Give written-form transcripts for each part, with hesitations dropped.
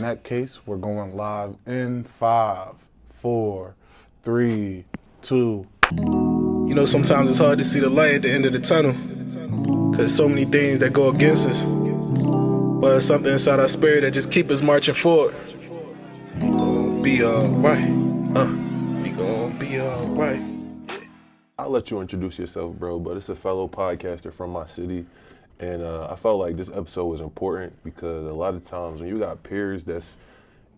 that case, we're going live in 5, 4, 3, 2. You know, sometimes it's hard to see the light at the end of the tunnel, cause so many things that go against us. But it's something inside our spirit that just keep us marching forward. We gon' be alright. We gon' be alright. I'll let you introduce yourself, bro, but it's a fellow podcaster from my city. And I felt like this episode was important because a lot of times when you got peers that's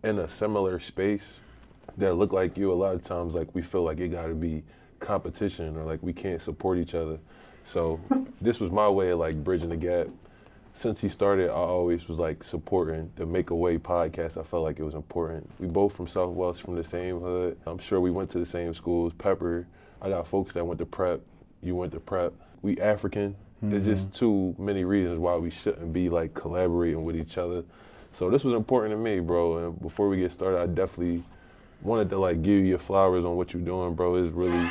in a similar space that look like you, a lot of times like we feel like it gotta be competition or like we can't support each other. So this was my way of like bridging the gap. Since he started, I always was like supporting the Make a Way podcast. I felt like it was important. We both from Southwest, from the same hood. I'm sure we went to the same schools. Pepper, I got folks that went to prep. You went to prep. We African. There's just too many reasons why we shouldn't be like collaborating with each other. So this was important to me, bro. And before we get started, I definitely wanted to like give you your flowers on what you're doing, bro. It's really,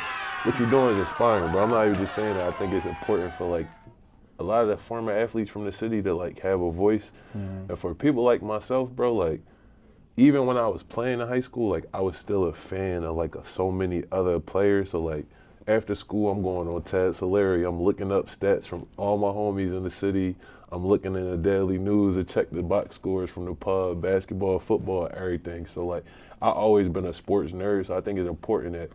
what you're doing is inspiring, bro. I'm not even just saying that. I think it's important for like a lot of the former athletes from the city to like have a voice. And for people like myself, bro, like even when I was playing in high school, like I was still a fan of like so many other players. So like after school, I'm going on Tad Solari. I'm looking up stats from all my homies in the city. I'm looking in the daily news to check the box scores from the pub, basketball, football, everything. So like I always been a sports nerd. So I think it's important that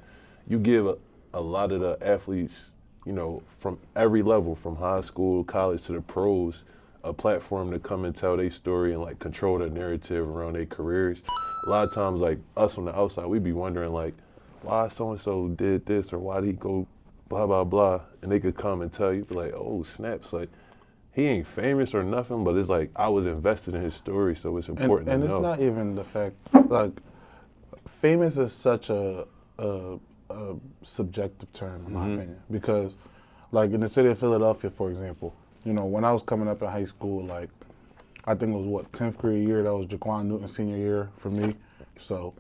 you give a lot of the athletes, you know, from every level, from high school, college to the pros, a platform to come and tell their story and like control the narrative around their careers. A lot of times, like us on the outside, we be wondering like, why so-and-so did this or why did he go blah, blah, blah. And they could come and tell you, be like, oh, snaps, like he ain't famous or nothing, but it's like I was invested in his story, so it's important to know. And it's not even the fact, like, famous is such a subjective term, in my opinion, because, like, in the city of Philadelphia, for example, you know, when I was coming up in high school, like, I think it was, 10th grade year, that was Jaquan Newton's senior year for me, so,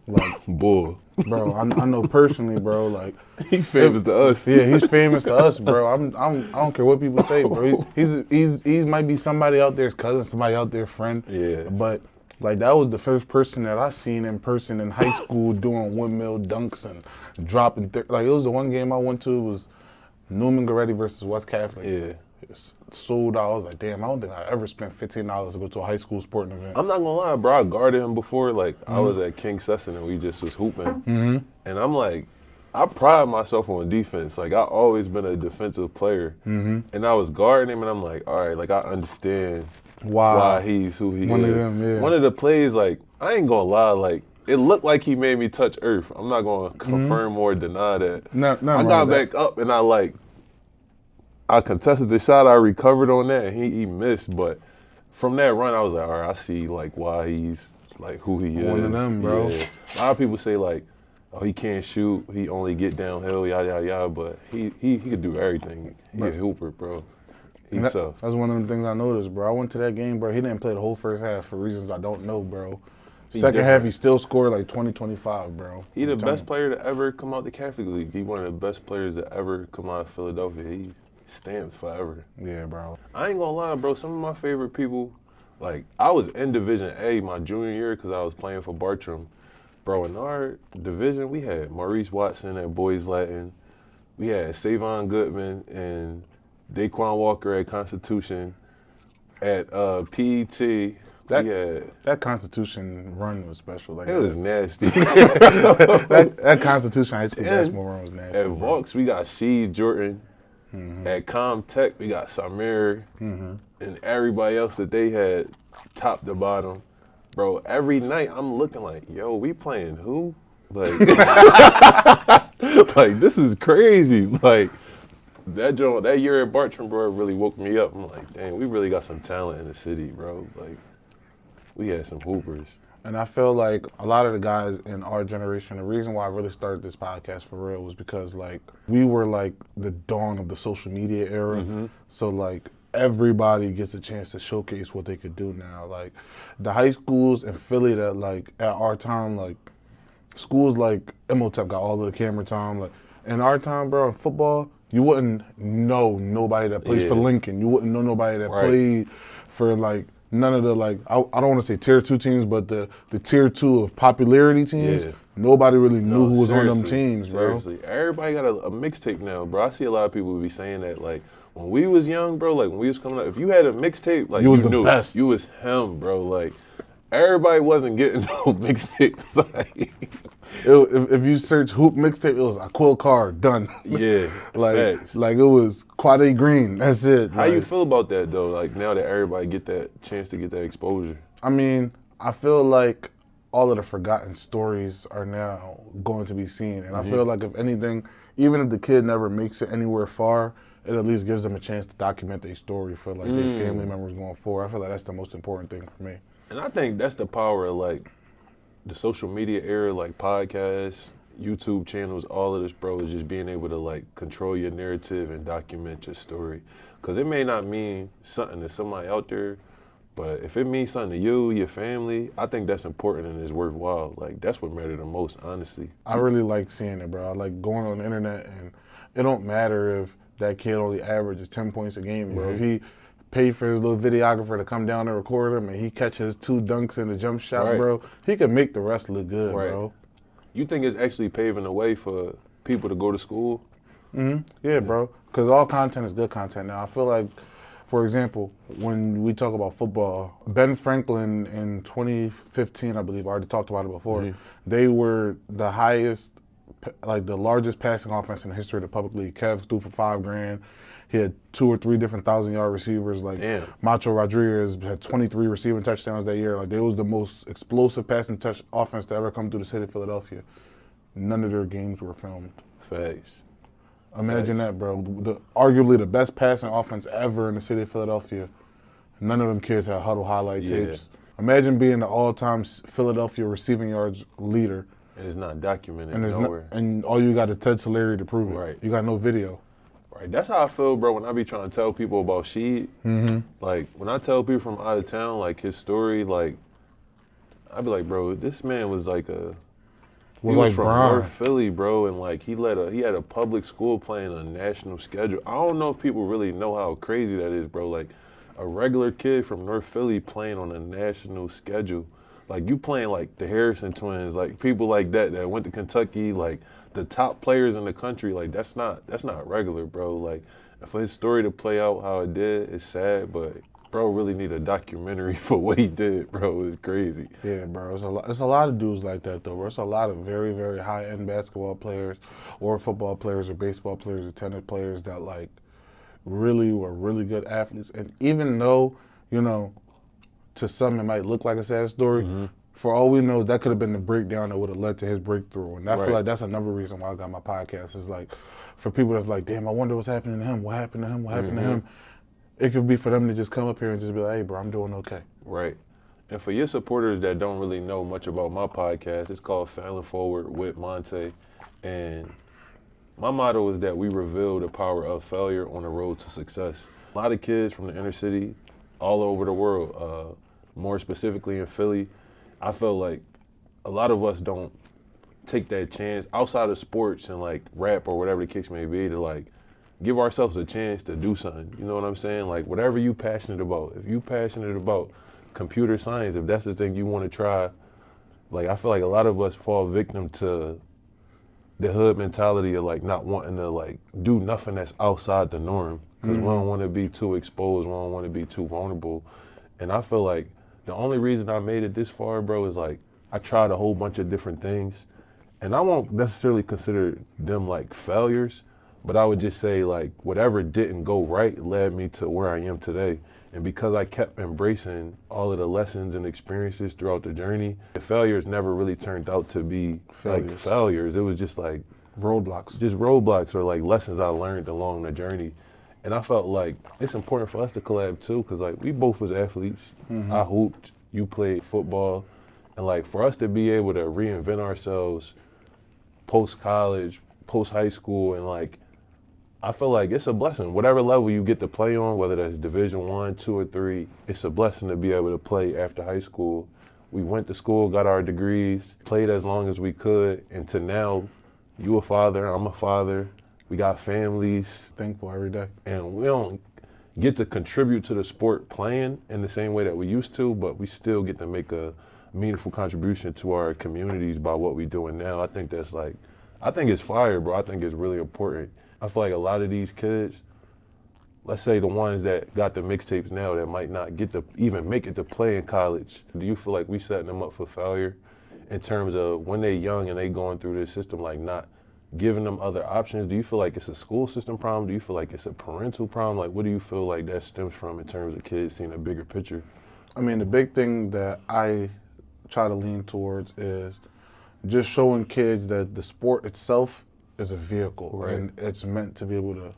like, bull. Bro, I know personally, bro, like, He's famous to us. Yeah, he's famous to us, bro. I don't care what people say, bro. He might be somebody out there's cousin, somebody out there friend. Yeah. But like that was the first person that I seen in person in high school doing windmill dunks and dropping. Like it was the one game I went to. It was Newman Goretti versus West Catholic. Yeah. It sold out. I was like, damn, I don't think I ever spent $15 to go to a high school sporting event. I'm not gonna lie, bro. I guarded him before. Like I was at King Sesson and we just was hooping. And I'm like, I pride myself on defense. Like I always been a defensive player. And I was guarding him and I'm like, all right, like I understand why he's who he is. One of them, yeah. One of the plays, like I ain't gonna lie, like it looked like he made me touch earth. I'm not gonna confirm or deny that. I got back up and I contested the shot. I recovered on that. And he missed, but from that run, I was like, all right, I see like why he's like who he is. One of them, bro. Yeah. A lot of people say like, oh, he can't shoot. He only get downhill, yada yada yada. But he could do everything. He a hooper, bro. He tough. That's one of the things I noticed, bro. I went to that game, bro. He didn't play the whole first half for reasons I don't know, bro. Second half, he still scored like 20, 25, bro. He the best player to ever come out the Catholic League. He one of the best players to ever come out of Philadelphia. He stamped forever. Yeah, bro. I ain't gonna lie, bro. Some of my favorite people, like I was in Division A my junior year because I was playing for Bartram. Bro, in our division, we had Maurice Watson at Boys Latin. We had Savon Goodman and Daquan Walker at Constitution. At PET, that Constitution run was special. Like it was nasty. that Constitution high school basketball run was nasty. At Vaux, we got Sheed Jordan. At Comtech, we got Samir and everybody else that they had top to bottom. Bro, every night I'm looking like, yo, we playing who? Like, like this is crazy. Like, that year at Bartram, bro, really woke me up. I'm like, dang, we really got some talent in the city, bro. Like, we had some hoopers. And I feel like a lot of the guys in our generation, the reason why I really started this podcast for real was because like we were like the dawn of the social media era. So like everybody gets a chance to showcase what they could do now. Like the high schools in Philly that like at our time, like schools like Imhotep got all of the camera time. Like in our time, bro, in football, you wouldn't know nobody that plays for Lincoln. You wouldn't know nobody that played for like none of the like I don't want to say tier 2 teams, but the tier 2 of popularity teams. Yeah. Nobody really knew who was on them seriously, teams, bro. Seriously, everybody got a mixtape now, bro. I see a lot of people be saying that, like, when we was young, bro, like when we was coming up, if you had a mixtape, like You was the knew best. you was him, bro. Like everybody wasn't getting no mixtapes. Like, If you search hoop mixtape, it was Aquil Carr, done. yeah, like facts. like it was Quade Green. That's it. How you feel about that though? Like now that everybody get that chance to get that exposure. I mean, I feel like all of the forgotten stories are now going to be seen, and I feel like if anything, even if the kid never makes it anywhere far, it at least gives them a chance to document their story for like their family members going forward. I feel like that's the most important thing for me. And I think that's the power of like the social media era, like podcasts, YouTube channels, all of this, bro, is just being able to like control your narrative and document your story. Because it may not mean something to somebody out there, but if it means something to you, your family, I think that's important and is worthwhile. Like that's what matters the most, honestly. I really like seeing it, bro. I like going on the internet, and it don't matter if that kid only averages 10 points a game, bro. If he paid for his little videographer to come down and record him, and he catches 2 dunks in the jump shot, bro, he can make the rest look good, bro. You think it's actually paving the way for people to go to school? Yeah, bro. Because all content is good content now. I feel like, for example, when we talk about football, Ben Franklin in 2015, I believe, I already talked about it before, they were the highest, like the largest passing offense in the history of the public league. Kev threw for $5,000. He had 2 or 3 different 1,000-yard receivers. Like Macho Rodriguez had 23 receiving touchdowns that year. Like they was the most explosive passing touch offense to ever come through the city of Philadelphia. None of their games were filmed. Facts. Imagine that, bro. Arguably the best passing offense ever in the city of Philadelphia. None of them kids had huddle highlight tapes. Imagine being the all-time Philadelphia receiving yards leader. And it's not documented And, nowhere. and all you got is Ted Solari to prove it. Right. You got no video. Right. That's how I feel, bro, when I be trying to tell people about Cheick. Like, when I tell people from out of town, like, his story, like, I be like, bro, this man was like he was like from Brian. North Philly, bro, and like he had a public school playing a national schedule. I don't know if people really know how crazy that is, bro. Like a regular kid from North Philly playing on a national schedule. Like you playing like the Harrison twins, like people like that went to Kentucky, like the top players in the country. Like that's not regular, bro. Like for his story to play out how it did, it's sad, but bro really need a documentary for what he did, bro. It's crazy. Yeah, bro. It's a lot of dudes like that, though. It's a lot of very, very high-end basketball players or football players or baseball players or tennis players that, like, really were really good athletes. And even though, you know, to some it might look like a sad story, for all we know, that could have been the breakdown that would have led to his breakthrough. And I feel like that's another reason why I got my podcast is, like, for people that's like, damn, I wonder what's happening to him. What happened to him? What happened to him? It could be for them to just come up here and just be like, hey, bro, I'm doing okay. Right. And for your supporters that don't really know much about my podcast, it's called Failing Forward with Monte. And my motto is that we reveal the power of failure on the road to success. A lot of kids from the inner city, all over the world, more specifically in Philly, I feel like a lot of us don't take that chance outside of sports and like rap or whatever the case may be to like give ourselves a chance to do something. You know what I'm saying? Like whatever you passionate about. If you passionate about computer science, if that's the thing you want to try, like I feel like a lot of us fall victim to the hood mentality of like not wanting to like do nothing that's outside the norm because we don't want to be too exposed, we don't want to be too vulnerable. And I feel like the only reason I made it this far, bro, is like I tried a whole bunch of different things, and I won't necessarily consider them like failures, but I would just say like whatever didn't go right led me to where I am today. And because I kept embracing all of the lessons and experiences throughout the journey, the failures never really turned out to be like failures. It was just like roadblocks or like lessons I learned along the journey. And I felt like it's important for us to collab too, because like we both was athletes. I hooped, you played football, and like for us to be able to reinvent ourselves post-college, post-high school, and like I feel like it's a blessing. Whatever level you get to play on, whether that's Division 1, 2, or 3, it's a blessing to be able to play after high school. We went to school, got our degrees, played as long as we could, and to now, you a father, I'm a father. We got families. Thankful every day. And we don't get to contribute to the sport playing in the same way that we used to, but we still get to make a meaningful contribution to our communities by what we're doing now. I think that's like, I think it's fire, bro. I think it's really important. I feel like a lot of these kids, let's say the ones that got the mixtapes now that might not get to even make it to play in college, do you feel like we setting them up for failure in terms of when they're young and they going through this system, like not giving them other options? Do you feel like it's a school system problem? Do you feel like it's a parental problem? Like, what do you feel like that stems from in terms of kids seeing a bigger picture? I mean, the big thing that I try to lean towards is just showing kids that the sport itself is a vehicle, right, and it's meant to be able to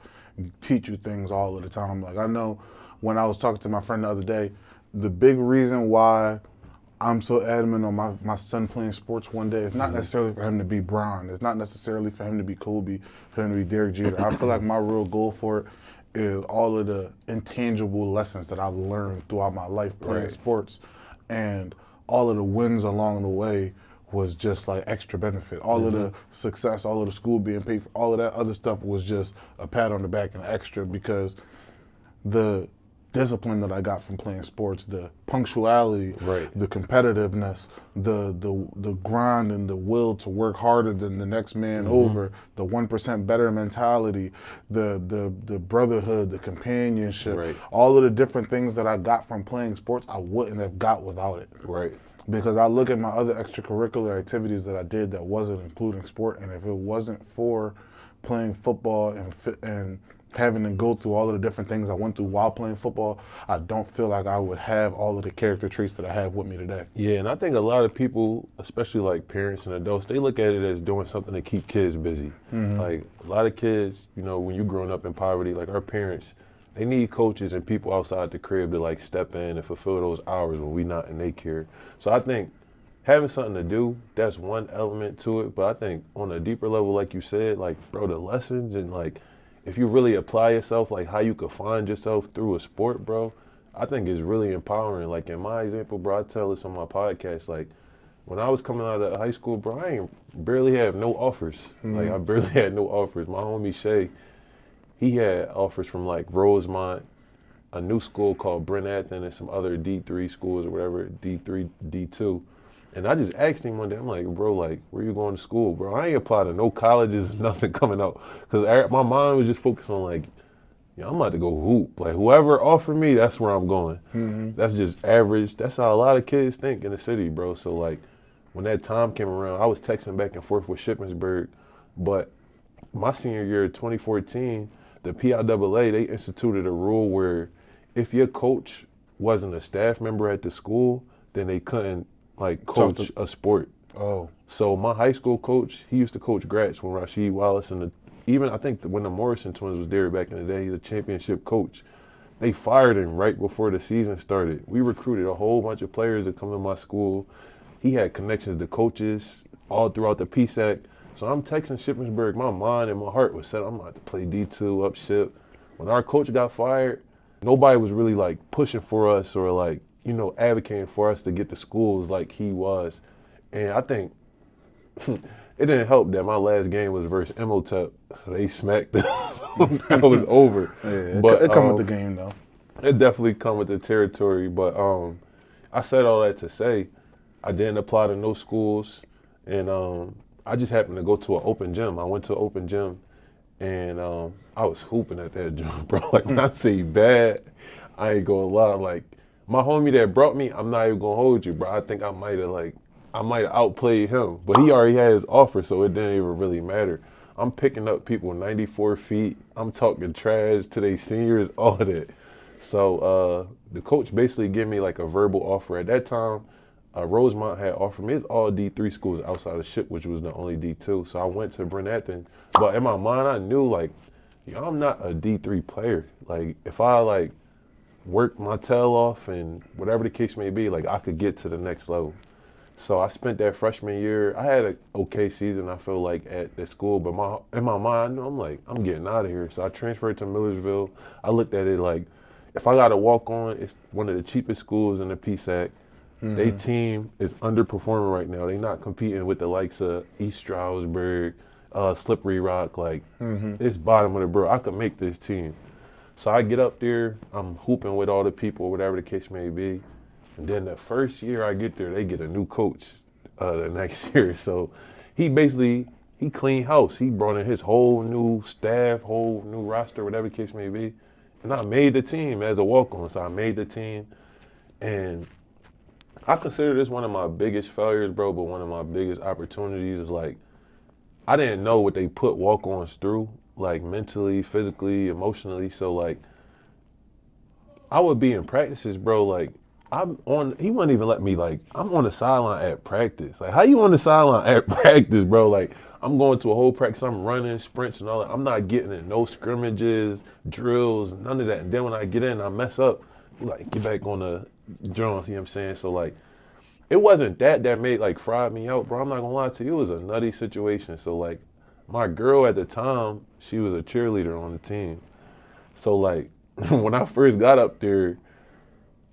teach you things all of the time. Like, I know when I was talking to my friend the other day, the big reason why I'm so adamant on my son playing sports one day is not necessarily for him to be Bron. It's not necessarily for him to be Kobe, for him to be Derek Jeter. I feel like my real goal for it is all of the intangible lessons that I've learned throughout my life playing sports, and all of the wins along the way was just like extra benefit. All of the success, all of the school being paid for, all of that other stuff was just a pat on the back and extra, because the discipline that I got from playing sports, the punctuality, the competitiveness, the grind and the will to work harder than the next man over, the 1% better mentality, the brotherhood, the companionship, all of the different things that I got from playing sports, I wouldn't have got without it. Because I look at my other extracurricular activities that I did that wasn't including sport, and if it wasn't for playing football and having to go through all of the different things I went through while playing football, I don't feel like I would have all of the character traits that I have with me today. Yeah, and I think a lot of people, especially like parents and adults, they look at it as doing something to keep kids busy. Like a lot of kids, you know, when you're growing up in poverty, like our parents, they need coaches and people outside the crib to like step in and fulfill those hours when we not in their care. So I think having something to do, that's one element to it. But I think on a deeper level, like you said, like, bro, the lessons and like, if you really apply yourself, like how you could find yourself through a sport, bro, I think it's really empowering. Like in my example, bro, I tell this on my podcast, like when I was coming out of high school, bro, I ain't barely have no offers. Like I barely had no offers. My homie Cheick, he had offers from like Rosemont, a new school called Brent Athens, and some other D3 schools or whatever, D3, D2. And I just asked him one day, I'm like, bro, like, where you going to school, bro? I ain't applied to no colleges, nothing coming out. Because my mind was just focused on like, yeah, I'm about to go hoop. Like, whoever offered me, that's where I'm going. That's just average. That's how a lot of kids think in the city, bro. So, like, when that time came around, I was texting back and forth with Shippensburg. But my senior year, 2014, the PIAA, they instituted a rule where if your coach wasn't a staff member at the school, then they couldn't like coach a sport. So my high school coach, he used to coach Gratz when Rasheed Wallace and even I think when the Morrison twins was there back in the day, he's a championship coach. They fired him right before the season started. We recruited a whole bunch of players to come to my school. He had connections to coaches all throughout the PSAC. So I'm texting Shippensburg. My mind and my heart was set. I'm about to play D2 up ship. When our coach got fired, nobody was really like pushing for us or like, you know, advocating for us to get to schools like he was. And I think it didn't help that my last game was versus Imhotep. So they smacked us. It was over. Yeah, but it come with the game though. It definitely come with the territory. But I said all that to say I didn't apply to no schools. And I just happened to go to an open gym. I went to an open gym and I was hooping at that gym, bro. Like when I say bad, I ain't gonna lie. Like my homie that brought me, I'm not even gonna hold you, bro. I think I might have outplayed him, but he already had his offer, so it didn't even really matter. I'm picking up people 94 feet. I'm talking trash to their seniors, all of that. So the coach basically gave me like a verbal offer. At that time, Rosemont had offered me. It's all D3 schools outside of Ship, which was the only D2. So I went to Brent Athens. But in my mind, I knew like, yo, I'm not a D3 player. Like if I like work my tail off and whatever the case may be, like I could get to the next level. So I spent that freshman year. I had an okay season, I feel like, at the school. But in my mind, I knew I'm like, I'm getting out of here. So I transferred to Millersville. I looked at it like, if I got to walk on, it's one of the cheapest schools in the PSAC. They team is underperforming right now. They're not competing with the likes of East Stroudsburg, Slippery Rock. Like, it's bottom of the barrel. I could make this team. So I get up there, I'm hooping with all the people, whatever the case may be. And then the first year I get there, they get a new coach the next year. So he cleaned house. He brought in his whole new staff, whole new roster, whatever the case may be. And I made the team as a walk-on. So I made the team. And I consider this one of my biggest failures, bro, but one of my biggest opportunities is like, I didn't know what they put walk-ons through, like mentally, physically, emotionally. So like, I would be in practices, bro, like, he wouldn't even let me, like, I'm on the sideline at practice. Like, how you on the sideline at practice, bro? Like, I'm going to a whole practice, I'm running, sprints and all that. I'm not getting in no scrimmages, drills, none of that. And then when I get in, I mess up, like, get back on the drums, you know what I'm saying? So, like, it wasn't that made, like, fried me out, bro. I'm not gonna lie to you, it was a nutty situation. So, like, my girl at the time, she was a cheerleader on the team. So, like, when I first got up there,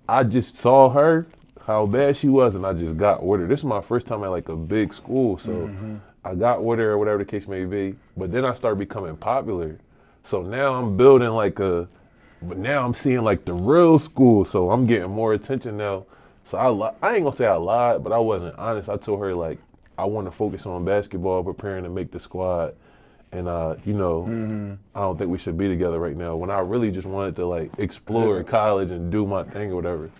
I just saw her, how bad she was, and I just got with her. This is my first time at like a big school, so I got with her or whatever the case may be. But then I started becoming popular. So now I'm building but now I'm seeing like the real school, so I'm getting more attention now. So I ain't gonna say I lied, but I wasn't honest. I told her like I want to focus on basketball, preparing to make the squad. And, I don't think we should be together right now, when I really just wanted to, like, explore college and do my thing or whatever.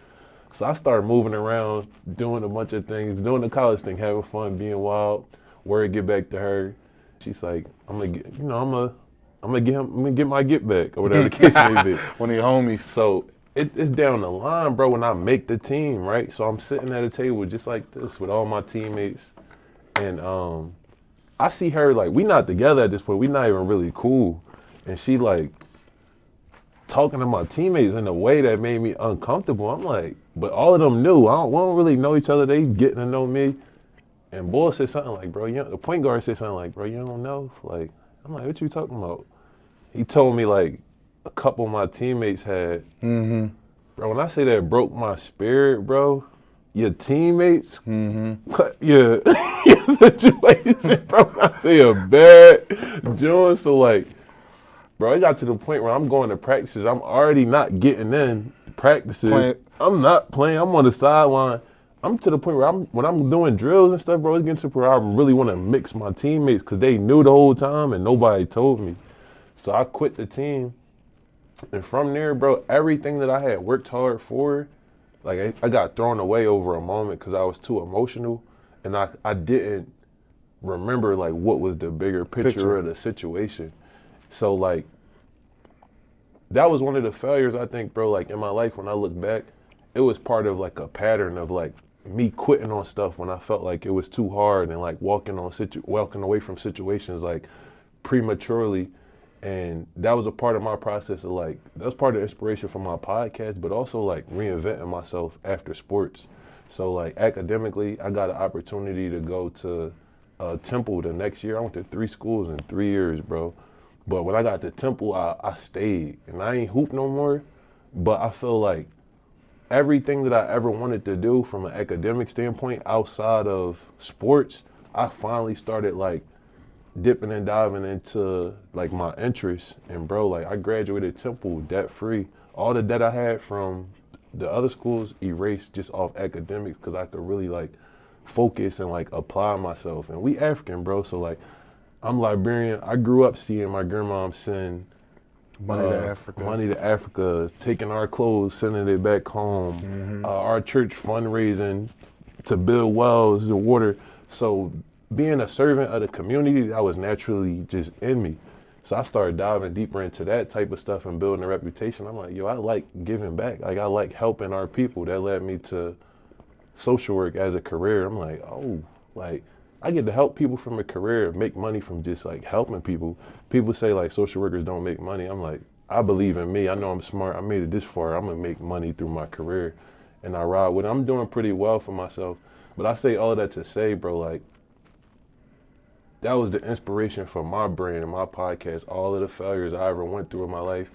So I started moving around, doing a bunch of things, doing the college thing, having fun, being wild. Word get back to her. She's like, I'm gonna get my get back or whatever the case may be. One of your homies. So it's down the line, bro, when I make the team, right? So I'm sitting at a table just like this with all my teammates. And, I see her, like, we not together at this point. We not even really cool. And she, like, talking to my teammates in a way that made me uncomfortable. I'm like, but all of them knew. We don't really know each other. They getting to know me. And Bull said something like, bro, the point guard said something like, bro, you don't know? Like, I'm like, what you talking about? He told me, like, a couple of my teammates had. Bro, when I say that broke my spirit, bro, your teammates, your situation, bro. I say a bad joint. So like, bro, it got to the point where I'm going to practices. I'm already not getting in practices. I'm not playing. I'm on the sideline. I'm to the point where when I'm doing drills and stuff, bro, it's getting to the point where I really want to mix my teammates because they knew the whole time and nobody told me. So I quit the team. And from there, bro, everything that I had worked hard for, like, I got thrown away over a moment because I was too emotional, and I didn't remember, like, what was the bigger picture of the situation. So, like, that was one of the failures, I think, bro, like, in my life when I look back. It was part of, like, a pattern of, like, me quitting on stuff when I felt like it was too hard and, like, walking away from situations, like, prematurely. And that was a part of my process of, like, that was part of the inspiration for my podcast, but also, like, reinventing myself after sports. So, like, academically, I got an opportunity to go to Temple the next year. I went to 3 schools in 3 years, bro. But when I got to Temple, I stayed. And I ain't hoop no more, but I feel like everything that I ever wanted to do from an academic standpoint outside of sports, I finally started, like, dipping and diving into, like, my interests. And, bro, like, I graduated Temple debt-free. All the debt I had from the other schools erased just off academics because I could really, like, focus and, like, apply myself. And we African, bro, so, like, I'm Liberian. I grew up seeing my grandmom send Money to Africa, taking our clothes, sending it back home. Our church fundraising to build wells, the water. So being a servant of the community, that was naturally just in me. So I started diving deeper into that type of stuff and building a reputation. I'm like, yo, I like giving back. Like, I like helping our people. That led me to social work as a career. I'm like, oh, like, I get to help people from a career, make money from just, like, helping people. People say, like, social workers don't make money. I'm like, I believe in me. I know I'm smart. I made it this far. I'm going to make money through my career. And I ride with it. I'm doing pretty well for myself. But I say all of that to say, bro, like, that was the inspiration for my brand and my podcast, all of the failures I ever went through in my life.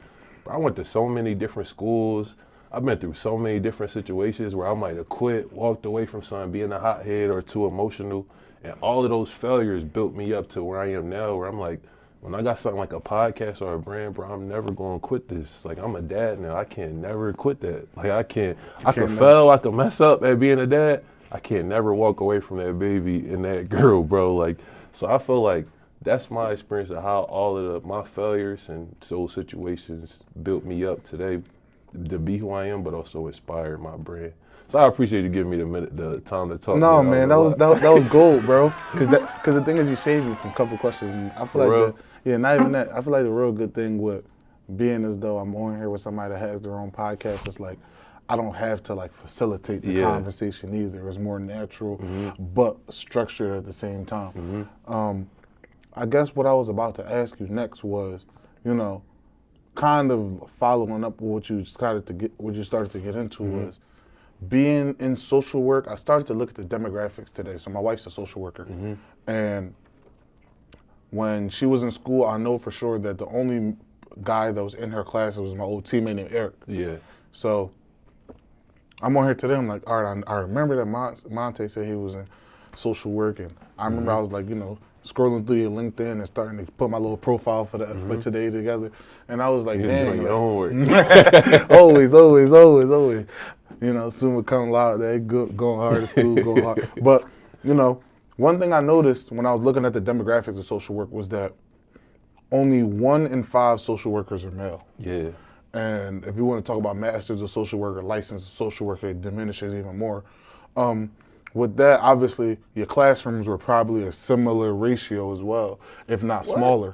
I went to so many different schools. I've been through so many different situations where I might have quit, walked away from something, being a hothead or too emotional. And all of those failures built me up to where I am now, where I'm like, when I got something like a podcast or a brand, bro, I'm never gonna quit this. Like, I'm a dad now. I can't never quit that. Like, I can fail, I can mess up at being a dad. I can't never walk away from that baby and that girl, bro. Like, so I feel like that's my experience of how all of my failures and those situations built me up today to be who I am, but also inspired my brand. So I appreciate you giving me the time to talk. No, man, that was gold, bro. Because the thing is, you saved me from a couple questions. And I feel like not even that. I feel like the real good thing with being as though I'm on here with somebody that has their own podcast, it's like I don't have to like facilitate the conversation either. It's more natural, but structured at the same time. I guess what I was about to ask you next was, you know, kind of following up with what you started to get into was being in social work. I started to look at the demographics today. So my wife's a social worker, and when she was in school, I know for sure that the only guy that was in her class was my old teammate named Eric. Yeah. So I'm on here today. I'm like, all right, I remember that Monte said he was in social work, and I remember I was like, you know, scrolling through your LinkedIn and starting to put my little profile for today together, and I was like, damn, like, always. You know, soon will come out there, going hard at school, going hard. But, you know, one thing I noticed when I was looking at the demographics of social work was that only 1 in 5 social workers are male. Yeah. And if you want to talk about masters of social worker, licensed social worker, it diminishes even more. With that, obviously, your classrooms were probably a similar ratio as well, if not smaller.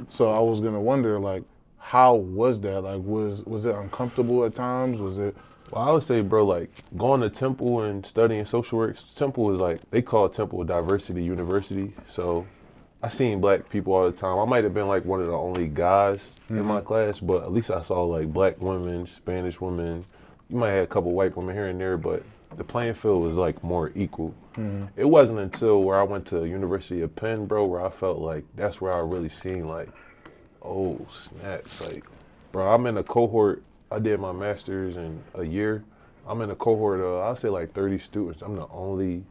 So I was gonna wonder, like, how was that? Like, was it uncomfortable at times? Was it? Well, I would say, bro, like, going to Temple and studying social work, Temple is like, they call Temple a diversity university. So I seen black people all the time. I might have been like one of the only guys in my class, but at least I saw like black women, Spanish women. You might have a couple white women here and there, but the playing field was like more equal. It wasn't until where I went to University of Penn, bro, where I felt like that's where I really seen like, oh, snaps. Like, bro, I'm in a cohort. I did my master's in a year. I'm in a cohort of, I'll say like 30 students. I'm the only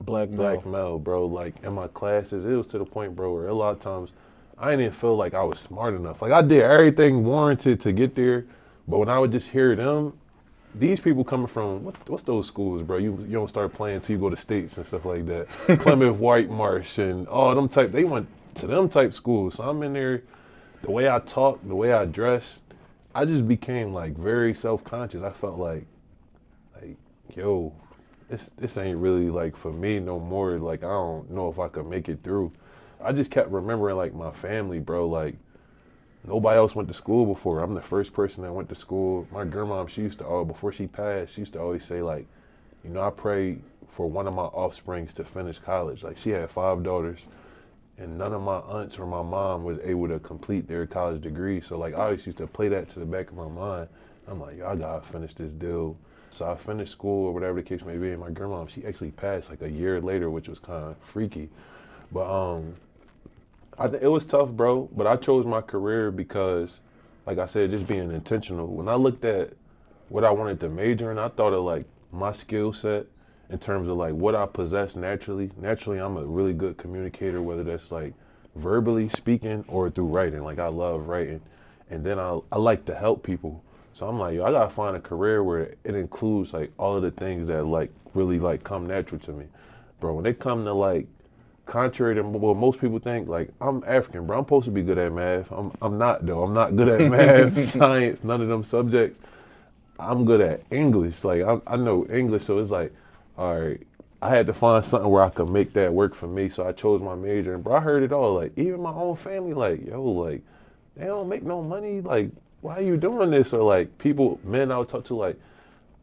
black male, bro. Like, in my classes, it was to the point, bro, where a lot of times I didn't even feel like I was smart enough. Like, I did everything warranted to get there, but when I would just hear them, these people coming from, what's those schools, bro? You don't start playing until you go to States and stuff like that. Plymouth, White Marsh, and all them type, they went to them type schools. So I'm in there, the way I talk, the way I dress, I just became like very self-conscious. I felt like, yo, this ain't really like for me no more. Like, I don't know if I could make it through. I just kept remembering like my family, bro. Like, nobody else went to school before. I'm the first person that went to school. My grandma, she used to, before she passed, she used to always say like, you know, I prayed for one of my offsprings to finish college. Like, she had 5 daughters, and none of my aunts or my mom was able to complete their college degree. So like, I always used to play that to the back of my mind. I'm like, yo, I gotta finish this deal. So I finished school or whatever the case may be. And my grandma, she actually passed like a year later, which was kind of freaky. But it was tough, bro. But I chose my career because, like I said, just being intentional. When I looked at what I wanted to major in, I thought of like my skill set in terms of like what I possess naturally. Naturally, I'm a really good communicator, whether that's like verbally speaking or through writing. Like, I love writing. And then I like to help people. So I'm like, yo, I gotta find a career where it includes like all of the things that like really like come natural to me. Bro, when it come to like, contrary to what most people think, like, I'm African, bro. I'm supposed to be good at math. I'm not, though. I'm not good at math, science, none of them subjects. I'm good at English. Like, I know English, so it's like, all right, I had to find something where I could make that work for me, so I chose my major. And, bro, I heard it all. Like, even my own family, like, yo, like, they don't make no money. Like, why are you doing this? Or, like, men I would talk to, like,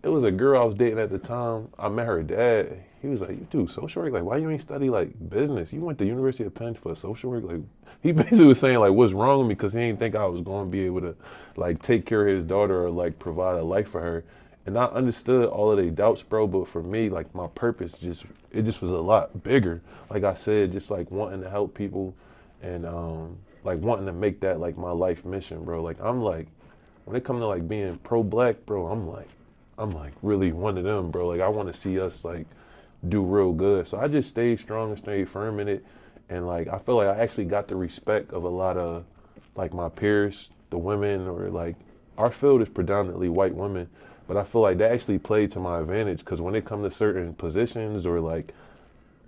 it was a girl I was dating at the time. I met her dad. He was like, you do social work? Like, why you ain't study, like, business? You went to University of Penn for social work? Like, he basically was saying, like, what's wrong with me? Because he didn't think I was going to be able to, like, take care of his daughter or, like, provide a life for her. And I understood all of their doubts, bro. But for me, like, my purpose it just was a lot bigger. Like I said, just, like, wanting to help people and, like, wanting to make that, like, my life mission, bro. Like, I'm, like, when it comes to, like, being pro-black, bro, I'm like really one of them, bro. Like, I want to see us like do real good. So I just stayed strong and stayed firm in it. And like I feel like I actually got the respect of a lot of like my peers, the women, or like our field is predominantly white women, but I feel like that actually played to my advantage because when it comes to certain positions or like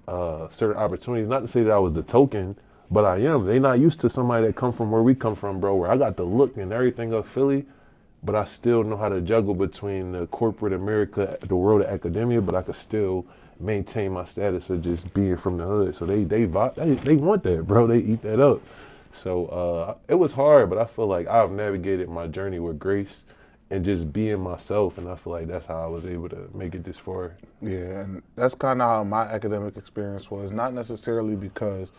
certain opportunities, not to say that I was the token, but I am. They not used to somebody that come from where we come from, bro, where I got the look and everything of Philly, but I still know how to juggle between the corporate America, the world of academia, but I could still maintain my status of just being from the hood. So they want that, bro. They eat that up. So it was hard, but I feel like I've navigated my journey with grace and just being myself, and I feel like that's how I was able to make it this far. Yeah, and that's kind of how my academic experience was. Not necessarily because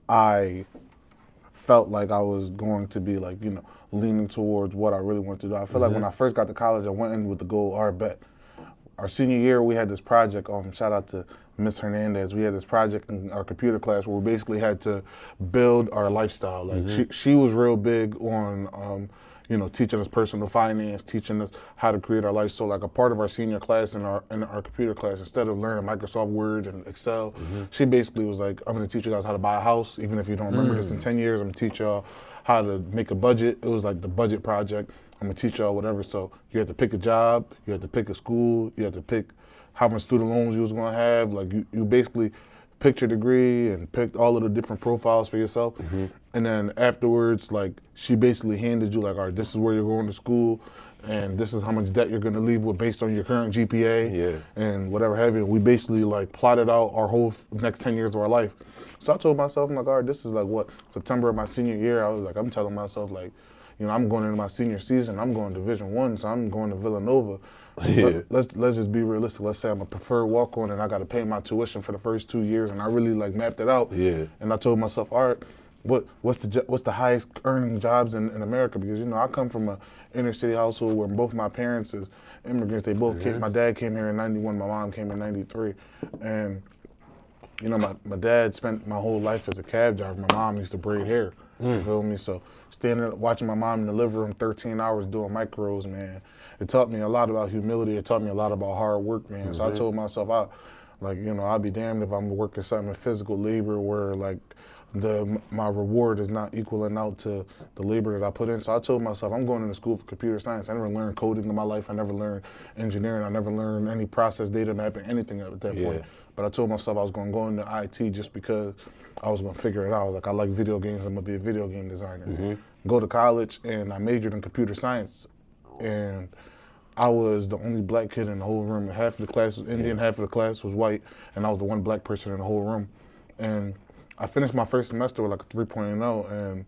I felt like I was going to be like, leaning towards what I really wanted to do. I feel like when I first got to college, I went in with the goal, all right, bet. Our senior year, we had this project, shout out to Miss Hernandez. We had this project in our computer class where we basically had to build our lifestyle. Like she was real big on, teaching us personal finance, teaching us how to create our life. So like a part of our senior class in our computer class, instead of learning Microsoft Word and Excel, she basically was like, I'm gonna teach you guys how to buy a house. Even if you don't remember this in 10 years, I'm gonna teach y'all how to make a budget. It was like the budget project. I'm gonna teach y'all whatever. So you had to pick a job, you had to pick a school, you had to pick how much student loans you was gonna have. Like you basically picked your degree and picked all of the different profiles for yourself. And then afterwards, like she basically handed you like, all right, this is where you're going to school and this is how much debt you're gonna leave with based on your current GPA and whatever have you. We basically like plotted out our whole next 10 years of our life. So I told myself, I'm like, all right, this is like what, September of my senior year. I was like, I'm telling myself like, I'm going into my senior season. I'm going to Division I, so I'm going to Villanova. Let's just be realistic. Let's say I'm a preferred walk-on and I got to pay my tuition for the first 2 years, and I really like mapped it out. And I told myself, all right, what's the highest earning jobs in America? Because I come from a inner city household where both my parents is immigrants. They both came. My dad came here in '91. My mom came in '93, and my dad spent my whole life as a cab driver. My mom used to braid hair. You feel me? So standing watching my mom in the living room 13 hours doing micros, man, it taught me a lot about humility. It taught me a lot about hard work, man. So I told myself, I'll be damned if I'm working something in physical labor where like my reward is not equaling out to the labor that I put in. So I told myself, I'm going into school for computer science. I never learned coding in my life. I never learned engineering. I never learned any process data mapping, anything at that point. But I told myself I was going to go into IT just because I was going to figure it out. Like, I like video games. I'm going to be a video game designer. Go to college, and I majored in computer science. And I was the only black kid in the whole room. Half of the class was Indian, half of the class was white, and I was the one black person in the whole room. And I finished my first semester with like a 3.0, and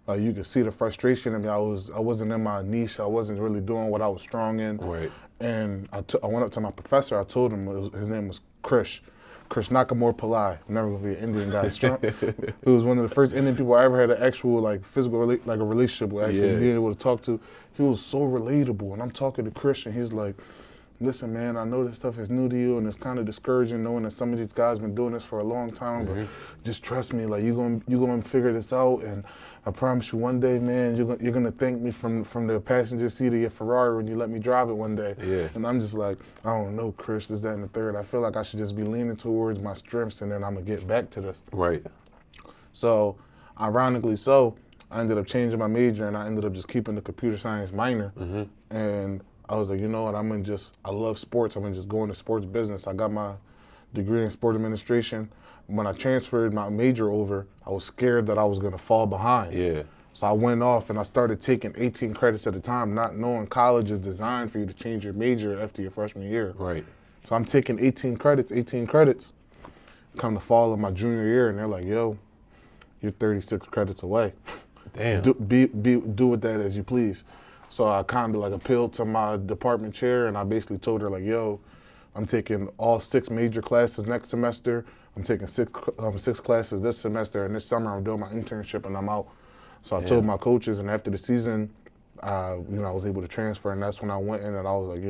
like you could see the frustration in me. I wasn't in my niche. I wasn't really doing what I was strong in. And I went up to my professor. I told him his name was Krish Nakamura Pillai. I'm never gonna be an Indian guy. He was one of the first Indian people I ever had an actual like physical like a relationship with, actually being able to talk to. He was so relatable, and I'm talking to Krish, and he's like, listen, man, I know this stuff is new to you, and it's kind of discouraging knowing that some of these guys been doing this for a long time, but just trust me, like, you're gonna figure this out, and I promise you one day, man, you're gonna thank me from the passenger seat of your Ferrari when you let me drive it one day. And I'm just like, I don't know, Chris, this, that, and the third. I feel like I should just be leaning towards my strengths, and then I'm gonna get back to this. So, ironically so, I ended up changing my major, and I ended up just keeping the computer science minor. And I was like, you know what, I love sports. I'm gonna just go into sports business. I got my degree in sport administration. When I transferred my major over, I was scared that I was gonna fall behind. So I went off and I started taking 18 credits at a time, not knowing college is designed for you to change your major after your freshman year. So I'm taking 18 credits. Come the fall of my junior year, and they're like, yo, you're 36 credits away. Damn. Do with that as you please. So I kind of like appealed to my department chair, and I basically told her like, yo, I'm taking all 6 major classes next semester. I'm taking 6 classes this semester, and this summer I'm doing my internship and I'm out. So I told my coaches, and after the season, I was able to transfer, and that's when I went in and I was like,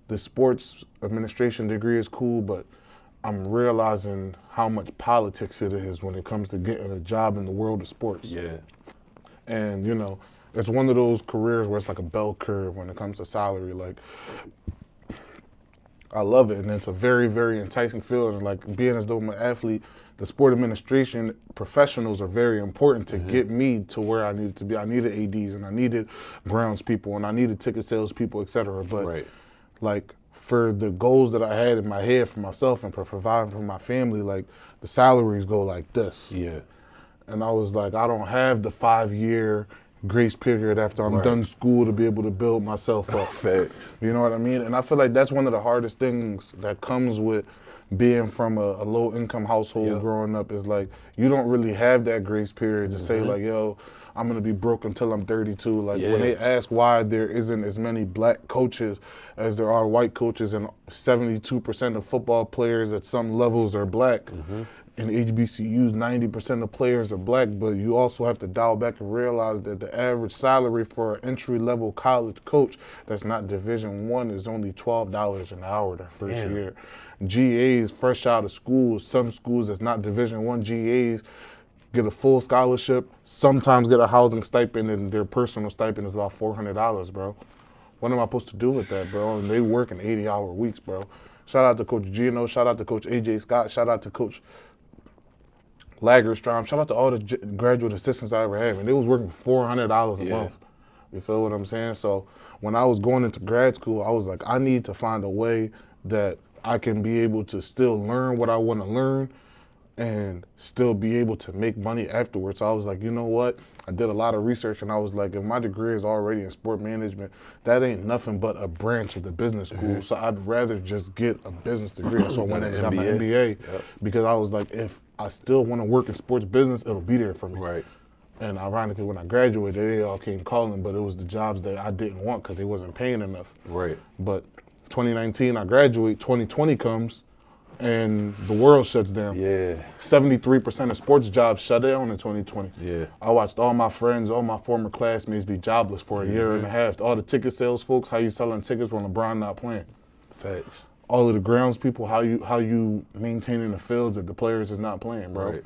the sports administration degree is cool, but I'm realizing how much politics it is when it comes to getting a job in the world of sports. And it's one of those careers where it's like a bell curve when it comes to salary. Like, I love it, and it's a very, very enticing field. And like being as though I'm an athlete, the sport administration professionals are very important to get me to where I needed to be. I needed ADs, and I needed grounds people, and I needed ticket sales people, et cetera. But like for the goals that I had in my head for myself and for providing for my family, like the salaries go like this. Yeah. And I was like, I don't have the 5-year grace period after I'm done school to be able to build myself up. Facts. You know what I mean? And I feel like that's one of the hardest things that comes with being from a low-income household growing up is like you don't really have that grace period to say like, yo, I'm going to be broke until I'm 32. Like when they ask why there isn't as many black coaches as there are white coaches and 72% of football players at some levels are black. In HBCUs, 90% of players are black, but you also have to dial back and realize that the average salary for an entry-level college coach that's not Division I is only $12 an hour that first year. GAs, fresh out of school, some schools that's not Division I GAs get a full scholarship, sometimes get a housing stipend, and their personal stipend is about $400, bro. What am I supposed to do with that, bro? And they work in 80-hour weeks, bro. Shout out to Coach Gino, shout out to Coach AJ Scott, shout out to Coach Lagerstrom, shout out to all the graduate assistants I ever had, and they was working $400 a month. You feel what I'm saying? So when I was going into grad school, I was like, I need to find a way that I can be able to still learn what I want to learn and still be able to make money afterwards. So I was like, you know what? I did a lot of research, and I was like, if my degree is already in sport management, that ain't nothing but a branch of the business school. So I'd rather just get a business degree. That's why I went and got my MBA because I was like, if I still want to work in sports business, it'll be there for me. Right. And ironically, when I graduated, they all came calling, but it was the jobs that I didn't want because they wasn't paying enough. Right. But 2019, I graduate, 2020 comes, and the world shuts down. 73% of sports jobs shut down in 2020. I watched all my friends, all my former classmates be jobless for a year and a half. All the ticket sales folks, how you selling tickets when LeBron not playing. Facts. All of the grounds people, how you maintaining the fields if the players is not playing, bro.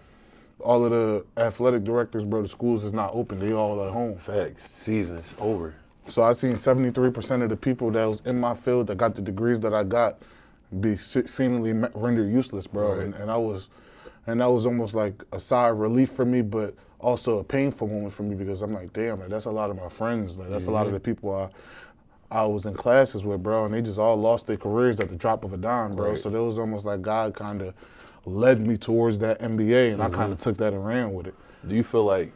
All of the athletic directors, bro, the schools is not open. They all at home. Facts. Season's over. So I seen 73% of the people that was in my field that got the degrees that I got be seemingly rendered useless, bro. And that was almost like a sigh of relief for me, but also a painful moment for me because I'm like, damn, like, that's a lot of my friends. Like, that's a lot of the people I was in classes with, bro, and they just all lost their careers at the drop of a dime, bro. So it was almost like God kind of led me towards that MBA, and I kind of took that and ran with it. Do you feel like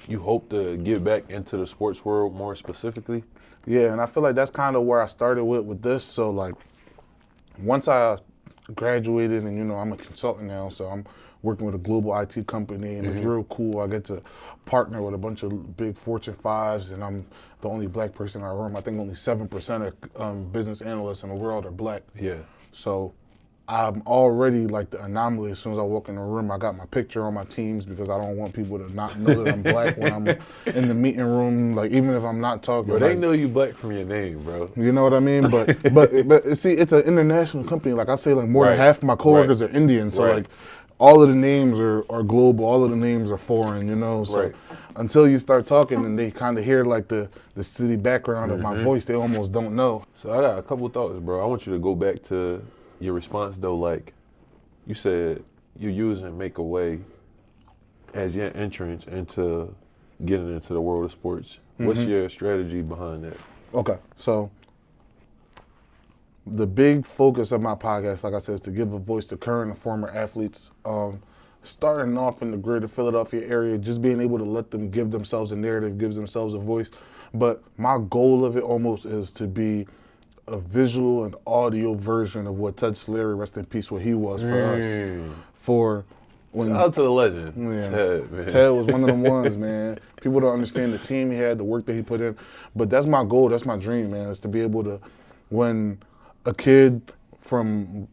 you hope to get back into the sports world more specifically? Yeah, and I feel like that's kind of where I started with this. So like, once I graduated, and you know, I'm a consultant now, so I'm working with a global IT company, and it's real cool. I get to partner with a bunch of big Fortune 5s, and I'm the only black person in our room. I think only 7% of business analysts in the world are black. So I'm already like the anomaly. As soon as I walk in the room, I got my picture on my teams because I don't want people to not know that I'm black when I'm in the meeting room. Like even if I'm not talking, bro, they know you black from your name, bro. You know what I mean? But see, it's an international company. Like I say, like more than half of my coworkers are Indian. So like all of the names are global. All of the names are foreign. You know, so until you start talking and they kind of hear like the city background of my voice, they almost don't know. So I got a couple thoughts, bro. I want you to go back to your response though. Like you said, you're using Make a Way as your entrance into getting into the world of sports. What's your strategy behind that? Okay, so the big focus of my podcast, like I said, is to give a voice to current and former athletes. Starting off in the greater Philadelphia area, just being able to let them give themselves a narrative, gives themselves a voice. But my goal of it almost is to be a visual and audio version of what Ted Solari, rest in peace, what he was for us. For when shout out to the legend, Ted, man. Ted was one of them ones, man. People don't understand the team he had, the work that he put in. But that's my goal, that's my dream, man, is to be able to, when a kid from,